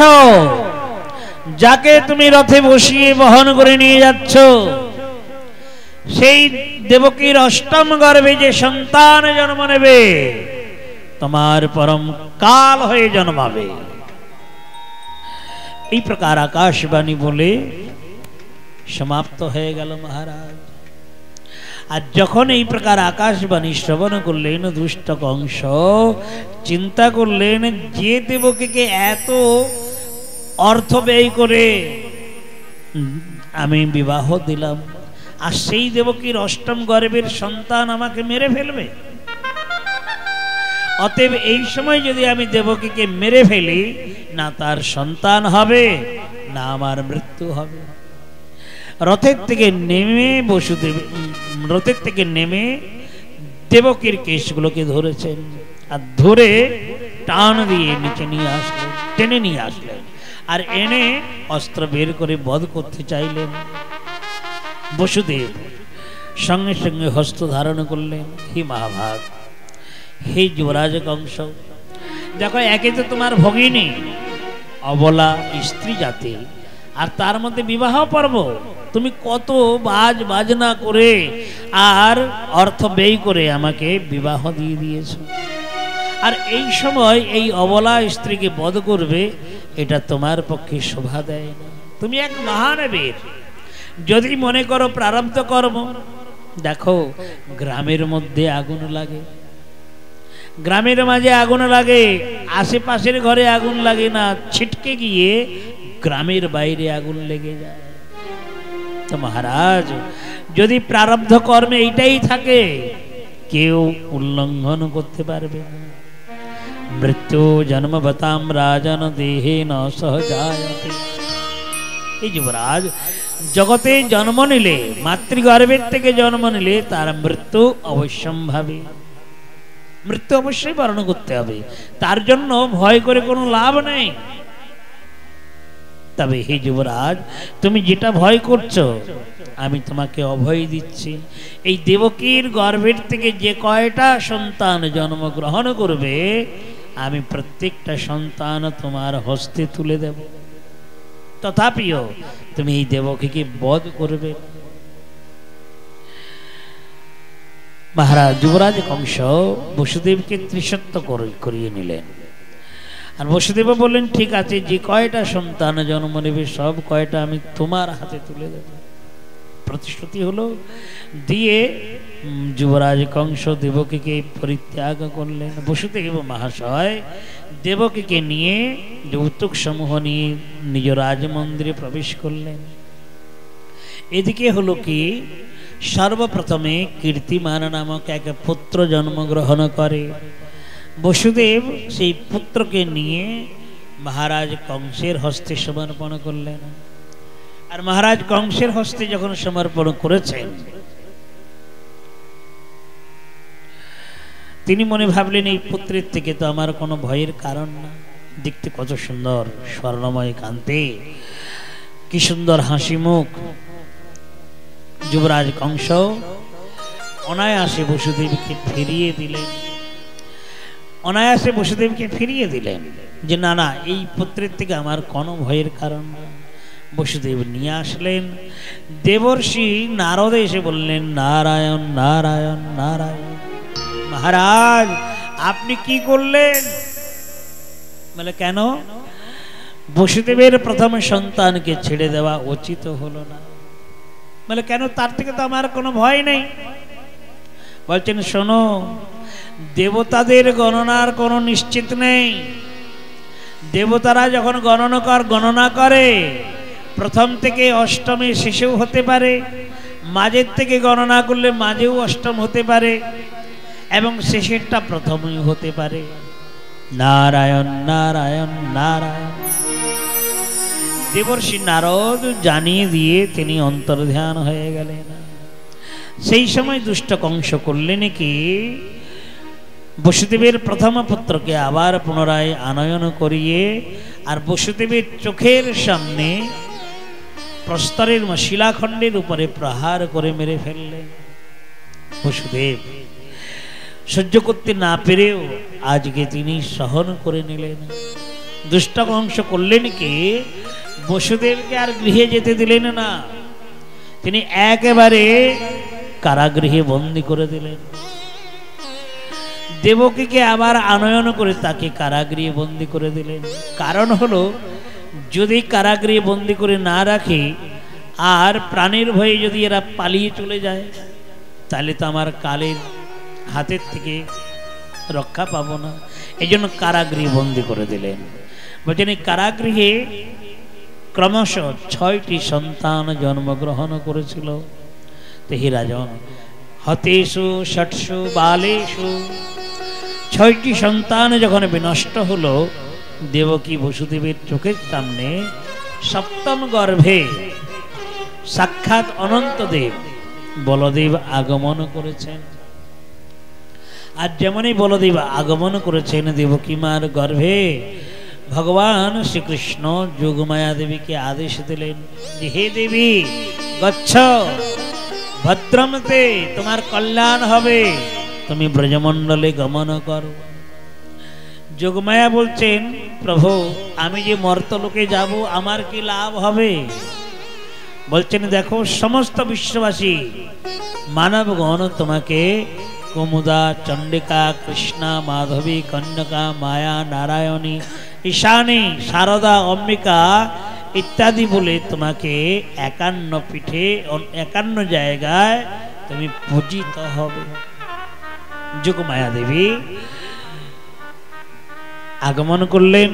যাকে তুমি রথে বসিয়ে বহন করে নিয়ে যাচ্ছ, সেই দেবকীর অষ্টম গর্ভে যে সন্তান জন্ম নেবে তোমার পরম কাল হয়ে জন্মাবে। এই প্রকার আকাশবাণী বলে সমাপ্ত হয়ে গেল মহারাজ। আর যখন এই প্রকার আকাশবাণী শ্রবণ করলেন দুষ্ট কংস চিন্তা করলেন, যে দেবকীকে এত অর্থ ব্যয় করে আমি বিবাহ দিলাম, আর সেই দেবকীর অষ্টম গর্ভের সন্তান আমাকে মেরে ফেলবে। অতএব এই সময় যদি আমি দেবকীকে মেরে ফেলি, না তার সন্তান হবে, না আমার মৃত্যু হবে। রথের থেকে নেমে দেবকীর কেশগুলোকে ধরেছেন, আর ধরে টান দিয়ে নিচে নিয়ে আসলেন, টেনে নিয়ে আসলেন, আর এনে অস্ত্র বের করে বধ করতে চাইলেন। বসুদেব সঙ্গে সঙ্গে হস্ত ধারণ করলেন। হে মহাভাগ, হে যুবরাজ কংস, দেখো একে তো তোমার ভগিনী অবলা স্ত্রী জাতি, আর তার মধ্যে বিবাহ পর্ব, তুমি কত বাজনা করে আর অর্থ ব্যয় করে আমাকে বিবাহ দিয়ে দিয়েছ, আর এই সময় এই অবলা স্ত্রীকে বধ করবে, এটা তোমার পক্ষে শোভা দেয় না। তুমি এক মহান বীর, যদি মনে করো প্রারব্ধ কর্ম। দেখো গ্রামের মধ্যে আগুন লাগে, গ্রামের মাঝে আগুন লাগে, আশেপাশের ঘরে আগুন লাগে না, ছিটকে গিয়ে গ্রামের বাইরে আগুন লেগে যায়। তো মহারাজ, যদি প্রারব্ধ কর্মে এইটাই থাকে, কেউ উল্লঙ্ঘন করতে পারবে না। মৃত্যু জন্মবতাম রাজন দেহে ন সহজায়তে। এই যুবরাজ, জগতে জন্ম নিলে, মাতৃগর্ভের থেকে জন্ম নিলে তার মৃত্যু অবশ্যম্ভাবী, মৃত্যু অবশ্যই বরণ করতে হবে, তার জন্য ভয় করে কোনো লাভ নেই। তবে হে যুবরাজ, তুমি যেটা ভয় করছো, আমি তোমাকে অভয় দিচ্ছি। এই দেবকীর গর্ভের থেকে যে কয়টা সন্তান জন্মগ্রহণ করবে, আমি প্রত্যেকটা সন্তান তোমার হস্তে তুলে দেব। তথাপিও তুমি এই দেবকীকে বধ করবে। মহারাজ যুবরাজ কংস বসুদেবকে ত্রিসত্য করিয়ে নিলেন, আর বসুদেব বললেন, ঠিক আছে, যে কয়টা সন্তান জন্ম নেবে সব কয়টা আমি তোমার হাতে তুলে দেব। প্রতিশ্রুতি হলো, দিয়ে যুবরাজ কংস দেবকীকে পরিত্যাগ করলেন। বসুদেব মহাশয় দেবকীকে নিয়ে যৌতুক সমূহ নিয়ে নিজ রাজমন্দিরে প্রবেশ করলেন। এদিকে হলো কি, সর্বপ্রথমে কীর্তিমান নামক এক পুত্র জন্মগ্রহণ করে। বসুদেব সেই পুত্রকে নিয়ে মহারাজ কংসের হস্তে সমর্পণ করলেন। আর মহারাজ কংসের হস্তে যখন সমর্পণ করেছেন, তিনি মনে ভাবলেন, এই পুত্রের থেকে তো আমার কোনো ভয়ের কারণ না। দেখতে কত সুন্দর, স্বর্ণময় কান্তি, কি সুন্দর হাসি মুখ। যুবরাজ কংস অনায়াসে বসুদেবকে ফিরিয়ে দিলেন, অনায়াসে বসুদেবকে ফিরিয়ে দিলেন, যে না না, এই পুত্রের থেকে আমার কোনো ভয়ের কারণ না। বসুদেব নিয়ে আসলেন। দেবর্ষি নারদ এসে বললেন, নারায়ণ নারায়ণ নারায়ণ। মহারাজ আপনি কি করলেন? বলে, কেন? বসুদেবের প্রথম সন্তানকে ছেড়ে দেওয়া উচিত হলো না। বলে, কেন? তার থেকে তো আমার কোনো ভয় নেই। বলছেন, শোনো, দেবতাদের গণনার কোনো নিশ্চিত নেই। দেবতারা যখন গণনা করে, প্রথম থেকে অষ্টমে শেষেও হতে পারে, মাঝের থেকে গণনা করলে মাঝেও অষ্টম হতে পারে, এবং শেষেরটা প্রথমেও হতে পারে। নারায়ণ নারায়ণ নারায়ণ। দেবর্ষি নারদ জানিয়ে দিয়ে তিনি অন্তর্ধান হয়ে গেলেন। সেই সময় দুষ্ট কংস করলেন কি, বসুদেবের প্রথম পুত্রকে আবার পুনরায় আনয়ন করিয়ে, আর বসুদেবের চোখের সামনে প্রস্তরের শিলাখণ্ডের উপরে প্রহার করে মেরে ফেললেন। বসুদেব সহ্য করতে না পেরেও আজকে তিনি সহন করে নিলেন। দুষ্ট কংস করলেন কি, বসুদেবকে আর গৃহে যেতে দিলেন না, তিনি একেবারে কারাগৃহে বন্দী করে দিলেন। দেবকীকে আবার আনয়ন করে তাকে কারাগৃহে বন্দী করে দিলেন। কারণ হলো, যদি কারাগৃহে বন্দী করে না রাখি আর প্রাণের ভয়ে যদি এরা পালিয়ে চলে যায়, তাহলে তো আমার কালের হাতের থেকে রক্ষা পাবো না। এই জন্য কারাগৃহে বন্দী করে দিলেন। বলছেন এই কারাগৃহে ক্রমশ 6টি সন্তান জন্মগ্রহণ করেছিল। তো হে রাজন, হতেষু ষট্সু বালেষু, 6টি সন্তান যখন বিনষ্ট হলো, দেবকী বসুদেবের চোখের সামনে সপ্তম গর্ভে সাক্ষাৎ অনন্তদেব বলদেব আগমন করেছেন। আর যেমনই বলদেব আগমন করেছেন দেবকী মার গর্ভে, ভগবান শ্রীকৃষ্ণ যোগমায়া দেবীকে আদেশ দিলেন যে হে দেবী গচ্ছ ভদ্রমতে, তোমার কল্যাণ হবে, তুমি ব্রজমণ্ডলে গমন করো। যোগমায়া বলছেন, প্রভু আমি যে মর্তলোকে যাব আমার কি লাভ হবে? বলছেন, দেখো সমস্ত বিশ্ববাসী মানবগণ তোমাকে কুমুদা, চণ্ডিকা, কৃষ্ণা, মাধবী, কন্যকা, মায়া, নারায়ণী, ঈশানী, শারদা, অম্বিকা ইত্যাদি বলে তোমাকে 51 পীঠে 51 জায়গায় তুমি পূজিত হবে। যোগমায়া দেবী আগমন করলেন।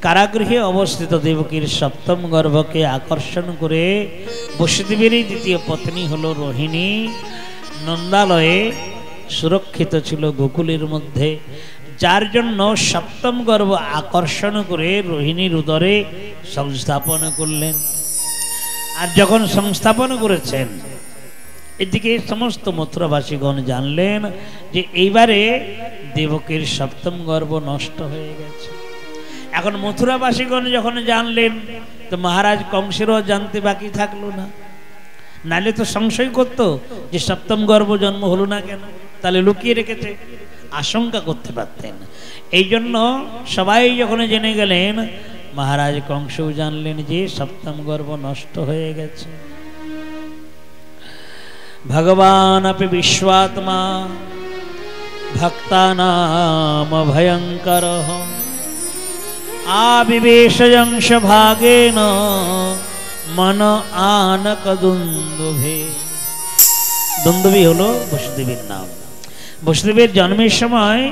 কারাগৃহে অবস্থিত দেবকীর সপ্তম গর্ভকে আকর্ষণ করে বসুদেবেরই দ্বিতীয় পত্নী হলো রোহিণী নন্দালয়ে সুরক্ষিত ছিল গোকুলের মধ্যে, যার জন্য সপ্তম গর্ভ আকর্ষণ করে রোহিণীর উদরে সংস্থাপন করলেন। আর যখন সংস্থাপন করেছেন, এদিকে সমস্ত মথুরাবাসীগণ জানলেন যে এইবারে দেবকীর সপ্তম গর্ভ নষ্ট হয়ে গেছে। এখন মথুরাবাসীগণ যখন জানলেন, তো মহারাজ কংসেরও জানতে বাকি থাকলো না। নালে তো সংশয় করতো যে সপ্তম গর্ভ জন্ম হলো না কেন, তাহলে লুকিয়ে রেখেছে, আশঙ্কা করতে পারতেন। এই জন্য সবাই যখন জেনে গেলেন, মহারাজ কংসও জানলেন যে সপ্তম গর্ভ নষ্ট হয়ে গেছে। ভগবান আপি বিশ্বাত্মা ভক্তানাম ভয়ঙ্কর আবিবেশয়ংশ ভাগেন মন আনক দুন্দুভে। দুন্দুভি হলো বসুদেবের নাম। বসুদেবের জন্মের সময়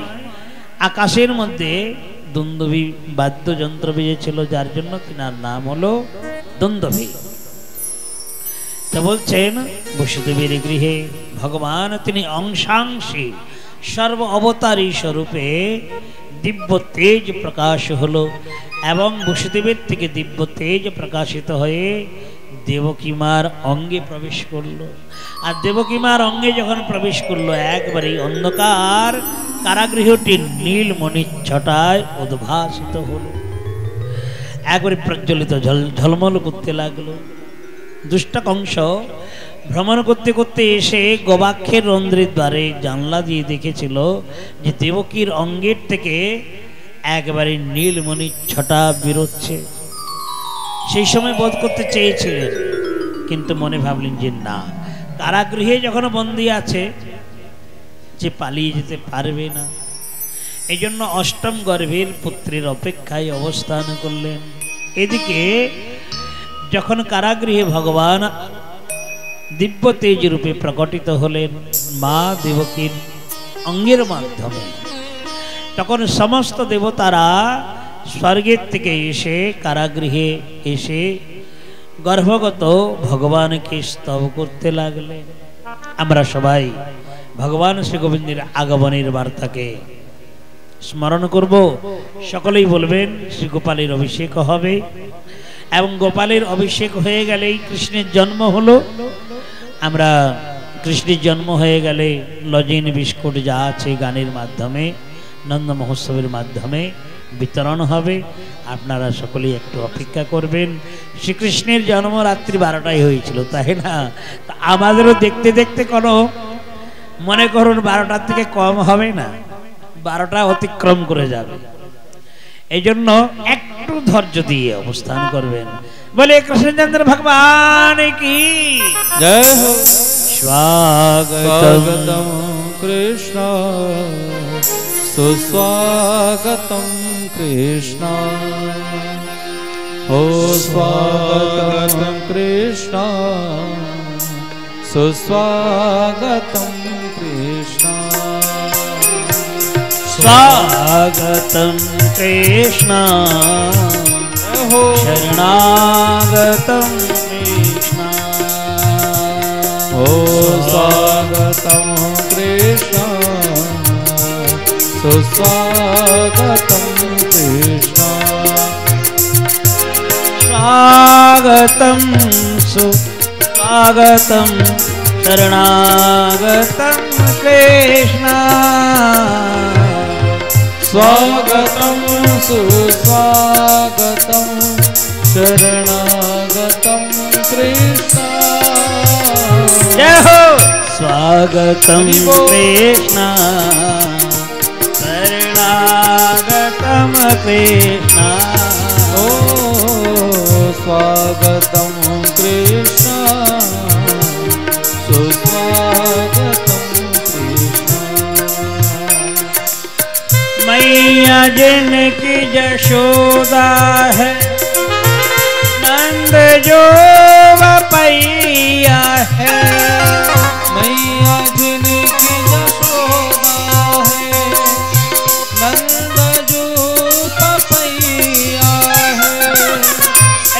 আকাশের মধ্যে দুন্দুভি বাদ্যযন্ত্র বেজেছিল, যার জন্য তিনার নাম হলো দুন্দুভি। তা বলছেন, বসুদেবের গৃহে ভগবান তিনি অংশাংশে সর্ব অবতারী স্বরূপে দিব্য তেজ প্রকাশ হলো, এবং বসুদেবের থেকে দিব্য তেজ প্রকাশিত হয়ে দেবকী মার অঙ্গে প্রবেশ করলো। আর দেবকী মার অঙ্গে যখন প্রবেশ করলো, একবারেই অন্ধকার কারাগৃহটি নীলমণির ছটায় উদ্ভাসিত হলো, একবারে প্রজ্বলিত ঝলমল করতে লাগলো। দুষ্ট কংস ভ্রমণ করতে করতে এসে গবাক্ষের রন্ধ্রের দ্বারে জানলা দিয়ে দেখেছিল যে দেবকীর অঙ্গের থেকে একবারে নীলমণির ছটা বেরোচ্ছে। সেই সময় বধ করতে চেয়েছিলেন, কিন্তু মনে ভাবলেন যে না, কারাগৃহে যখন বন্দী আছে যে পালিয়ে যেতে পারবে না। এই জন্য অষ্টম গর্ভের পুত্রের অপেক্ষায় অবস্থান করলেন। এদিকে যখন কারাগৃহে ভগবান দিব্য তেজ রূপে প্রকটিত হলেন মা দেবকীর অঙ্গের মাধ্যমে, তখন সমস্ত দেবতারা স্বর্গের থেকে এসে কারাগৃহে এসে গর্ভগত ভগবানকে স্তব করতে লাগলেন। আমরা সবাই ভগবান শ্রী গোবিন্দের আগমনের বার্তাকে স্মরণ করব। সকলেই বলবেন শ্রী গোপালের অভিষেক হবে, এবং গোপালের অভিষেক হয়ে গেলেই কৃষ্ণের জন্ম হলো। আমরা কৃষ্ণের জন্ম হয়ে গেলে লজেন বিস্কুট যা আছে গানের মাধ্যমে, নন্দ মহোৎসবের মাধ্যমে বিতরণ হবে। আপনারা সকলেই একটু অপেক্ষা করবেন। শ্রীকৃষ্ণের জন্ম রাত্রি 12টায় হয়েছিল, তাই না? তা আমাদেরও দেখতে দেখতে কোনো মনে করুন 12টার থেকে কম হবে না, 12টা অতিক্রম করে যাবে। এই জন্য একটু ধৈর্য দিয়ে অবস্থান করবেন। বলে কৃষ্ণচন্দ্র ভগবান কি जय हो। স্বাগতম स्वागतम कृष्ण सुस्वागतम कृष्ण हो स्वागतम कृष्ण सुस्वागतम कृष्ण स्वागतम कृष्ण हो शरणागतम कृष्ण हो स्वागतम कृष्ण सुस्वागतम कृष्ण स्वागतम सुस्वागतम शरणागतम कृष्ण स्वागतम सुस्वागतम शरणागतम कृष्ण जय हो। स्वागतम कृष्ण शरणागतम कृष्ण ओ स्वागतम कृष्ण सुस्वागतम कृष्ण मैया जिनकी यशोदा है नंद जो बपैया है मैया जिनकी यशोदा है नंद जो पपैया है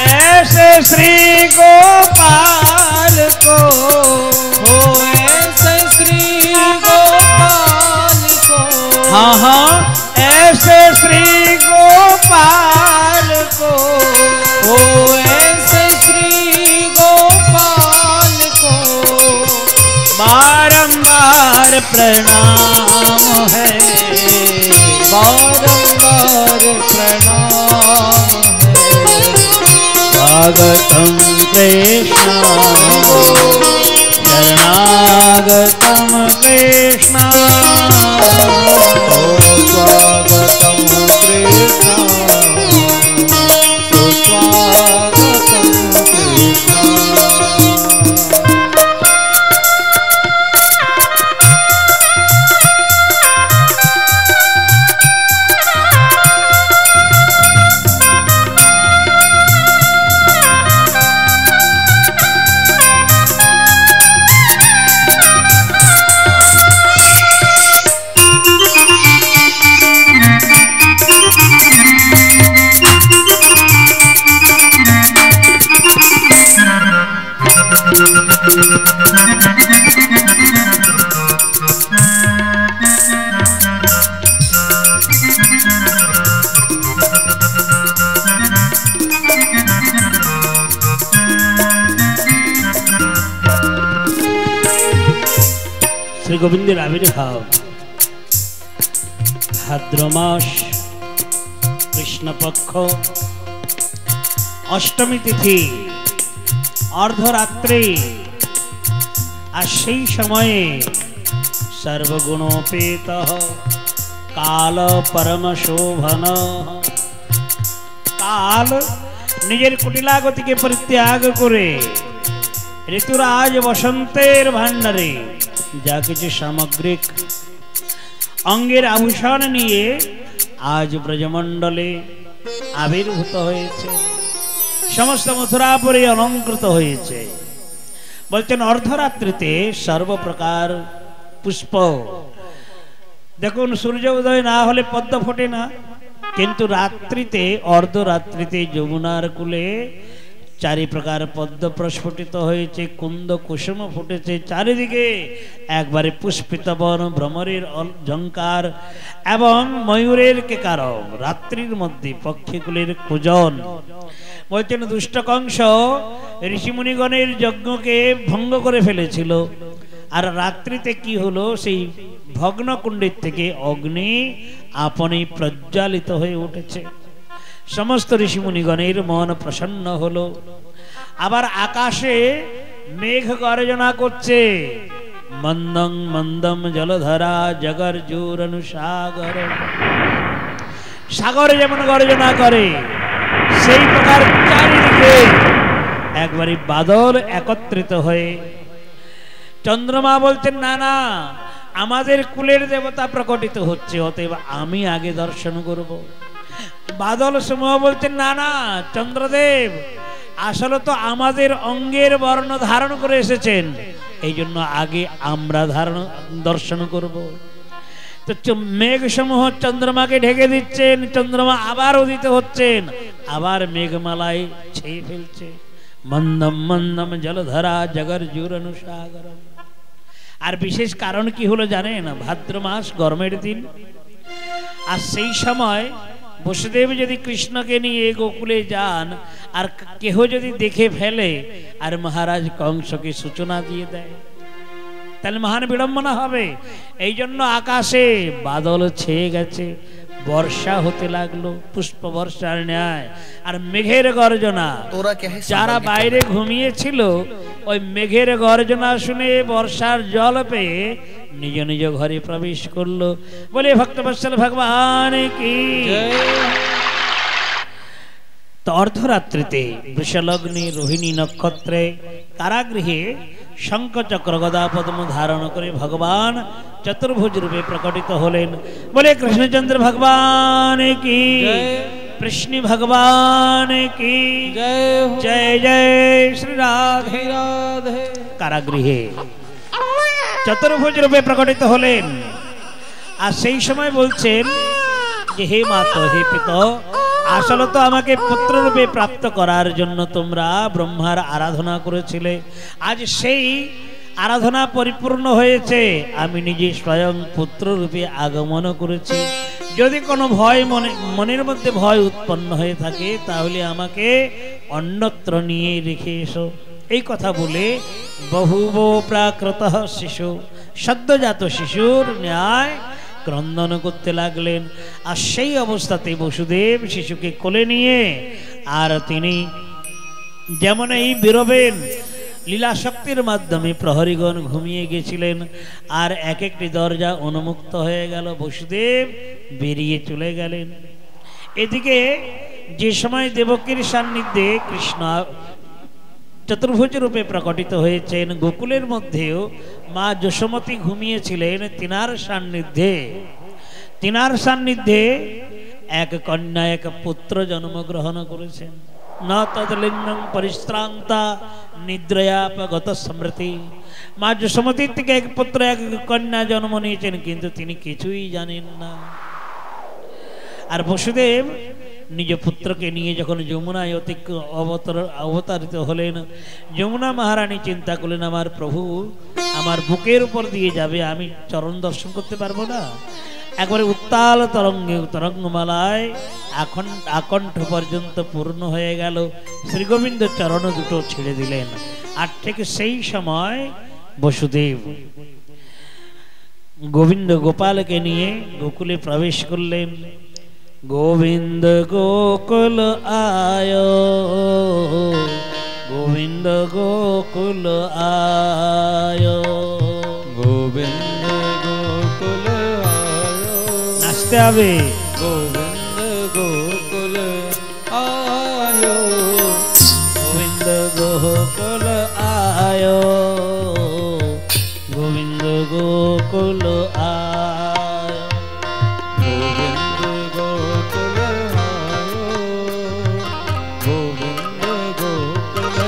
ऐसे श्री गोपाल को हो ऐसे श्री गोपाल को हाँ हाँ ऐसे श्री गोपाल को हो ऐसे श्री गोपाल को बारंबार प्रणाम है बारंबार प्रणाम है स्वागतम कृष्ण शरणागतम कृष्ण ओ स्वागतम कृष्ण सुस्वागतम कृष्ण শ্রী গোবিন্দের আবির্ভাব ভাদ্র মাস কৃষ্ণপক্ষ অষ্টমী তিথি অর্ধরাত্রে আর সেই সময়ে সর্বগুণোপেত কাল পরম শোভন কাল নিজের কুটিলাগতিকে পরিত্যাগ করে ঋতুরাজ বসন্তের ভান্ডারে যা কিছু সামগ্রিক অঙ্গের আভূষণ নিয়ে আজ ব্রজমণ্ডলে আবির্ভূত হয়েছে সমস্ত মথুরাপুরে অলঙ্কৃত হয়েছে বলছেন অর্ধরাত্রিতে সর্বপ্রকার পুষ্প দেখুন সূর্য উদয় না হলে পদ্ম ফোটে না কিন্তু রাত্রিতে অর্ধরাত্রিতে যমুনার কূলে চারি প্রকার পদ্ম প্রস্ফুটিত হয়েছে কুন্দ কুসুম ফুটেছে চারিদিকে একবারে পুষ্পিত বন ভ্রমরের ঝঙ্কার এবং ময়ূরের কেকারম রাত্রির মধ্যে পক্ষীগুলির কুজন বলছেন দুষ্ট কংস ঋষিমুনিগণের যজ্ঞকে ভঙ্গ করে ফেলেছিল আর রাত্রিতে কি হলো সেই ভগ্ন কুণ্ডের থেকে অগ্নি আপনি প্রজ্বালিত হয়ে উঠেছে সমস্ত ঋষিমুনিগণের মন প্রসন্ন হলো আবার আকাশে মেঘ গর্জনা করছে মন্দং মন্দম জলধরা জগর্জুর অনুসাগর সাগরে যেমন গর্জনা করে সেই প্রকার চারিদিকে একবারই বাদল একত্রিত হয়ে চন্দ্রমা বলছেন না না আমাদের কুলের দেবতা প্রকটিত হচ্ছে, অতএব আমি আগে দর্শন করব। বাদল সমূহ বলছেন না না চন্দ্রদেব আসলে তো আমাদের অঙ্গের বর্ণ ধারণ করে এসেছেন, এই জন্য আগে আমরা দর্শন করব। তো মেঘ সমূহ চন্দ্রমাকে ঢেকে দিচ্ছেন, চন্দ্রমা আবার উদিত হচ্ছেন, আবার মেঘমালায় ছেয়ে ফেলছে। মন্দম মন্দম জলধরা জগর জুরনু সাগরম। আর বিশেষ কারণ কি হলো জানেন? ভাদ্র মাস গরমের দিন, আর সেই সময় বসুদেব যদি কৃষ্ণকে নিয়ে গোকুলে যান আর কেহ যদি দেখে ফেলে আর মহারাজ কংসকে সূচনা দিয়ে দেয়, তাহলে মহান বিড়ম্বনা হবে। এই জন্য আকাশে বাদল ছেয়ে গেছে, বর্ষা হতে লাগলো পুষ্প বর্ষার ন্যায়, আর মেঘের গর্জনা। যারা বাইরে ঘুমিয়েছিল ওই মেঘের গর্জনা শুনে বর্ষার জল পেয়ে নিজ নিজ ঘরে প্রবেশ করলো। বলে ভক্তবৎসল ভগবান কি। তো অর্ধরাত্রিতে বৃষলগ্নে রোহিণী নক্ষত্রে কারাগৃহে শঙ্খচক্র গদা পদ্ম ধারণ করে ভগবান চতুর্ভুজ রূপে প্রকটিত হলেন। বলে কৃষ্ণচন্দ্র ভগবান কি, কৃষ্ণ ভগবান কি জয় জয় শ্রী রাধে রাধে। কারাগৃহে চতুর্ভুজ রূপে প্রকটিত হলেন, আর সেই সময় বলছেন যে হে মাত হে পিত, আসলে তো আমাকে পুত্র রূপে প্রাপ্ত করার জন্য তোমরা ব্রহ্মার আরাধনা করেছিলে, আজ সেই আরাধনা পরিপূর্ণ হয়েছে, আমি নিজে স্বয়ং পুত্র রূপে আগমন করেছি। যদি কোনো ভয় মনের মধ্যে ভয় উৎপন্ন হয়ে থাকে তাহলে আমাকে অন্যত্র নিয়ে রেখে এসো। এই কথা বলে বহুব প্রাকৃত শিশু, সদ্যজাত শিশুর ন্যায় ক্রন্দন করতে লাগলেন। আর সেই অবস্থাতে বসুদেব শিশুকে কোলে নিয়ে, আর তিনি যেমন এই বেরোবেন লীলা শক্তির মাধ্যমে প্রহরীগণ ঘুমিয়ে গেছিলেন, আর এক একটি দরজা উন্মুক্ত হয়ে গেল, বসুদেব বেরিয়ে চলে গেলেন। এদিকে যে সময় দেবকীর সান্নিধ্যে কৃষ্ণ চতুর্ভুজ রূপে প্রকটিত হয়েছেন, গোকুলের মধ্যেও মা যশোমতী ঘুমিয়েছিলেন তিনার সান্নিধ্যে এক কন্যা এক পুত্র জন্মগ্রহণ করেছেন। ন তদলিঙ্গং পরিশ্রান্তা নিদ্রয়াপগত স্মৃতি। মা যশোমতীর থেকে এক পুত্র এক কন্যা জন্ম নিয়েছেন, কিন্তু তিনি কিছুই জানেন না। আর বসুদেব নিজ পুত্রকে নিয়ে যখন যমুনায় অবতারিত হলেন, যমুনা মহারানী চিন্তা করলেন আমার প্রভু আমার বুকের উপর দিয়ে যাবে, আমি চরণ দর্শন করতে পারবো না। একবারে উত্তাল তরঙ্গমালায় আকণ্ঠ পর্যন্ত পূর্ণ হয়ে গেল। শ্রী গোবিন্দ চরণ দুটো ছেড়ে দিলেন, আর ঠিক সেই সময় বসুদেব গোবিন্দ গোপালকে নিয়ে গোকুলে প্রবেশ করলেন। গোবিন্দ গোকুল আয়, গোবিন্দ গোকুল আয়, গোবিন্দ গোকুল আয়, নাচতে হবে। গোবিন্দ গোকুল আয়, গোবিন্দ গোকুল আয়, গোবিন্দ গোকুল আয়, গোবিন্দ গোকুল আয়, গোবিন্দ গোকুল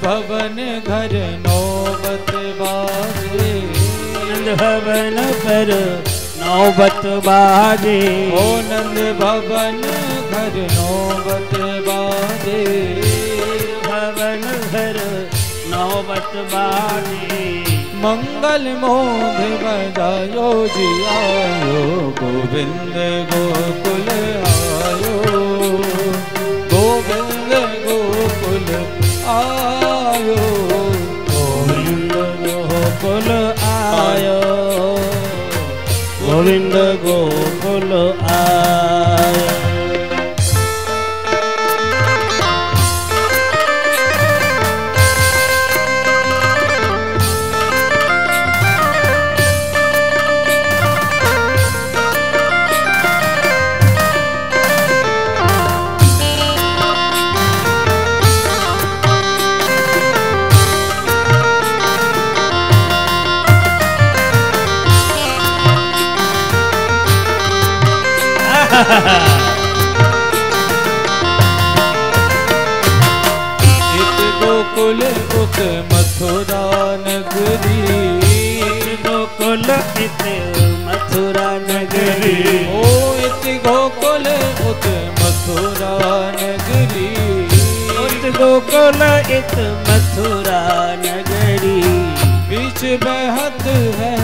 भवन घर नौबत बाजे, नंद भवन पर नौबत बाजे। ओ नंद भवन घर नौबत बाजे। भवन घर नौबत बाजे। मंगल मोघ बजायो जी आयो, गोविंद गोकुल आयो, गोविंद गोकुल आयो, गोविंद गोकुल आयो, गोविंद गोकुल आयो। इत गोकुल उत मथुरा नगरी, गोकुल इत मथुरा नगरी। ओ इत गोकुल उत मथुरा नगरी, उत गोकुल इत मथुरा नगरी। बीच बहत है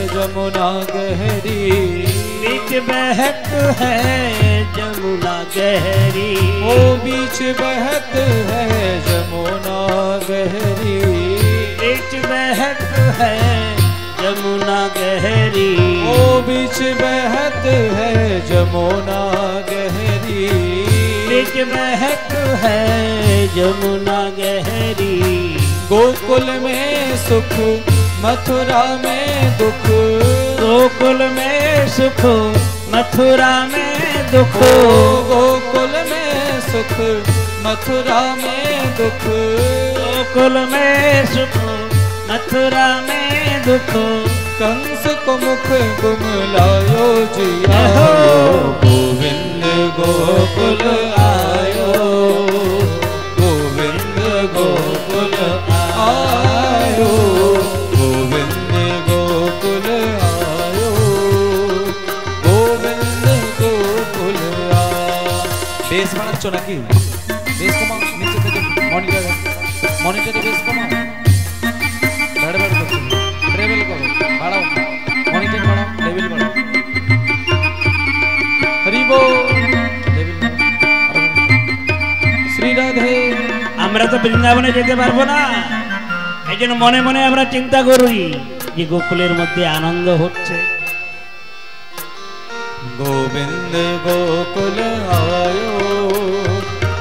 जमुना गहरी, बीच बहत है जमुना गहरी। ओ बीच बहत है जमुना गहरी, बीच बहत है जमुना गहरी। ओ बीच बहत है जमुना गहरी, बीच बहत है जमुना गहरी। गोकुल में सुख मथुरा में दुख, गोकुल में सुख मथुरा में दुख। गोकुल में सुख मथुरा में दुख, गोकुल में सुख मथुरा में दुख। कंस को मुख गुमलायो जी आयो, गोविंद गोकुल आयो, गोविंद गोकुल आयो, गोविंद गोकुल आयो, गोविंद गोकुल आयो। बेस বানাচ্ছ নাকি? বেস কমাও, নিচে থেকে মনিটরে বেস কমাও, বাড়ে বাড়ে করছো, ট্রেবল করো, বাড়াও, মনিটর বাড়াও, লেভেল বাড়াও। হরি বল, লেভেল বাড়াও। শ্রী রাধে। আমরা তো বৃন্দাবনে যেতে পারবো না, এই জন্য মনে মনে আমরা চিন্তা করি যে গোকুলের মধ্যে আনন্দ হচ্ছে। गोविंद गोकुल आयो,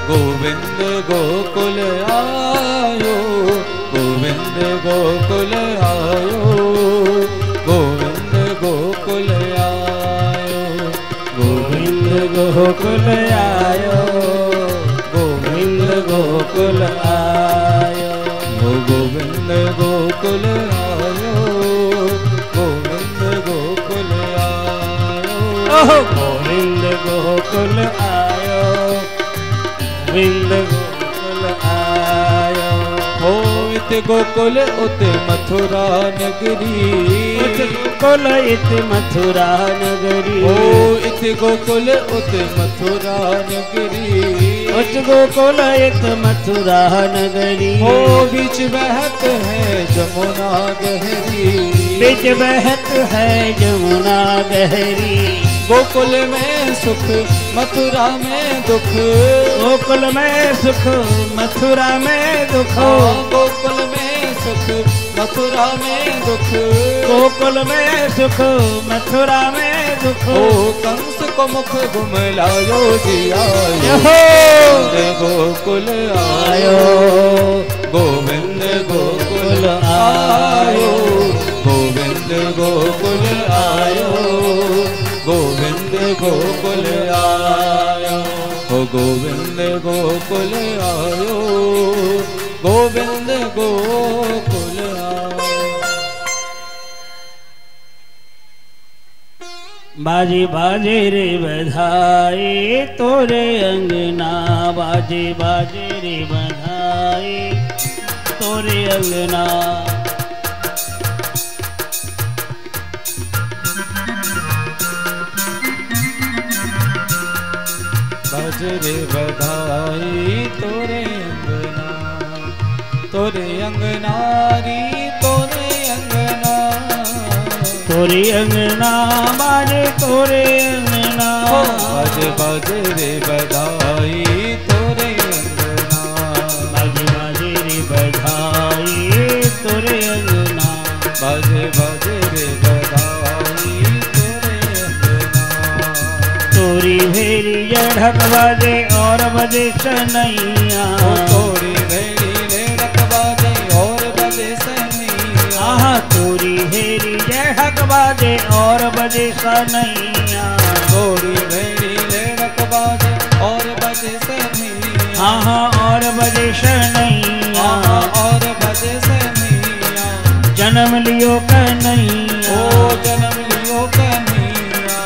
गोविंद गोकुल आयो, गोविंद गोकुल आयो, गोविंद गोकुल आयो, गोविंद गोकुल आयो, गोविंद गोकुल आयो, गोविंद गोकुल आयो, गोविंद गोकुल आयो, गोविंद गोकुल आयो, गोविंद गोकुल आयो। हो इत गोकुल उत मथुरा नगरी, उत गोकुल इत मथुरा नगरी। ओ इत गोकुल उत मथुरा नगरी, उत गोकुल इत मथुरा नगरी। ओ बीच बहत है जमुना गहरी, बीच बहत है जमुना गहरी। गोकुल में सुख मथुरा में दुख, गोकुल में सुख मथुरा में दुख। गोकुल में सुख मथुरा में दुख, गोकुल में सुख मथुरा में दुख। ओ कंस को मुख गुमलायो जी आयो, यहो गोकुल आयो, गोविंद गोकुल गोकुल आयो, आयो, गोविंद गोकुल आयो, गोविंद गोकुल आयो, ओ गोविंद गोकुल आयो, गोविंद गोकुल आयो। बाजे बाजे रे बधाई तोरे अंगना, बाजे बाजे रे बधाई तोरे अंगना। बाजे रे बधाई तोरे अंगना, तोरे अंगना री तोरे अंगना, तोरे अंगना बाजे तोरे अंगना, बाजे बाजे रे बधाई तोरे अंगना, बाजे बाजे रे बधाई तोरे अंगना, बाजे बाजे रे बधाई तोरे अंगना, तोरी भेरी जढ़क बाजे और बजे सनैया, तोरी भेरी लेढ़क बाजे और बजे सनैया, आहा तोरी भेरी जढ़क बाजे और बजे सनैया, तोरी भेरी लेढ़क बाजे और बजे सनैया, आहा और बजे सनैया, और बजे सनैया, जन्म लियो कन्हैया, ओ जन्म लियो कन्हैया,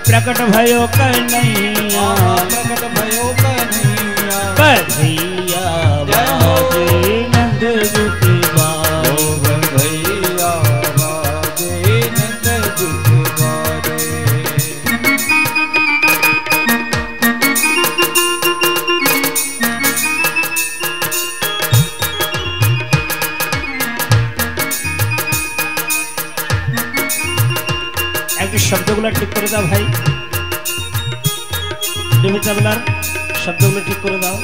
प्रकट भयो कन्हैया, प्रकट भयो कन्हैया, बधैया बाजे नंद जुटी बारे, बधैया बाजे नंद जुटी बारे। একটু শব্দগুলো ঠিক করে দাও ভাই, ডিমি তবলার শব্দগুলো ঠিক করে দাও।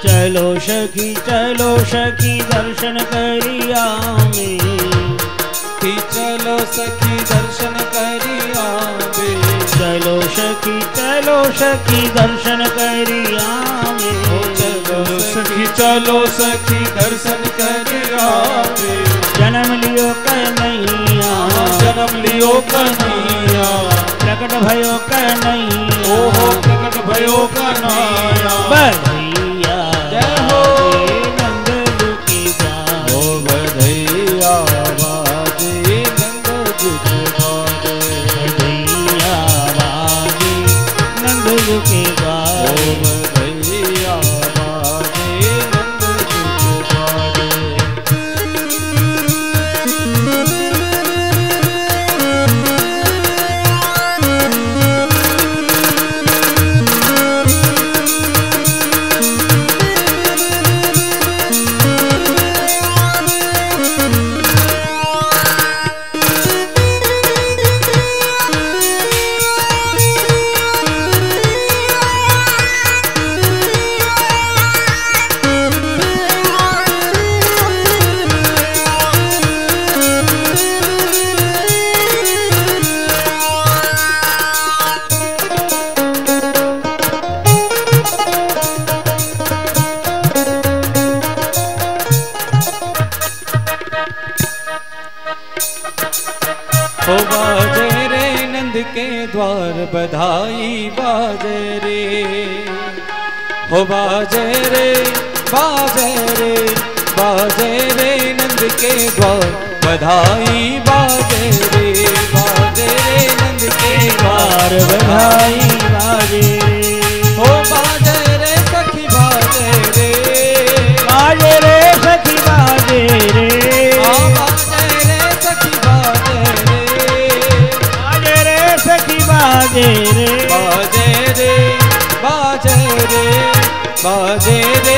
चलो सखी दर्शन करिया में, चलो सखी दर्शन करिया बे, चलो सखी दर्शन करिया में, चलो सखी दर्शन करिया बे, जन्म लियो कन्हैया, जन्म लियो कन्हैया, प्रकट भयो कन्हैया, ओहो प्रकट भयो कन्हैया, बधैया जय हो नंद जुटी बारे, ओ बधैया बाजे नंद जुटी बारे, बधैया बाजे नंद जुटी ओ बारे, बधैया बाजे नंद जुटी बारे। हो बाजे रे नंद के द्वार बधाई बाजे रे, हो बाजे रे बाजे रे बाजे रे नंद के द्वार बधाई बाजे रे, बाजे रे नंद के द्वार बधाई बाजे रे, हो बाजे रे सखी बाजे रे, बाजे रे सखी बाजे रे, बाजे रे सखी बाजे रे, बाजे रे सखी बाजे रे, बाजे रे बाजे रे बाजे रे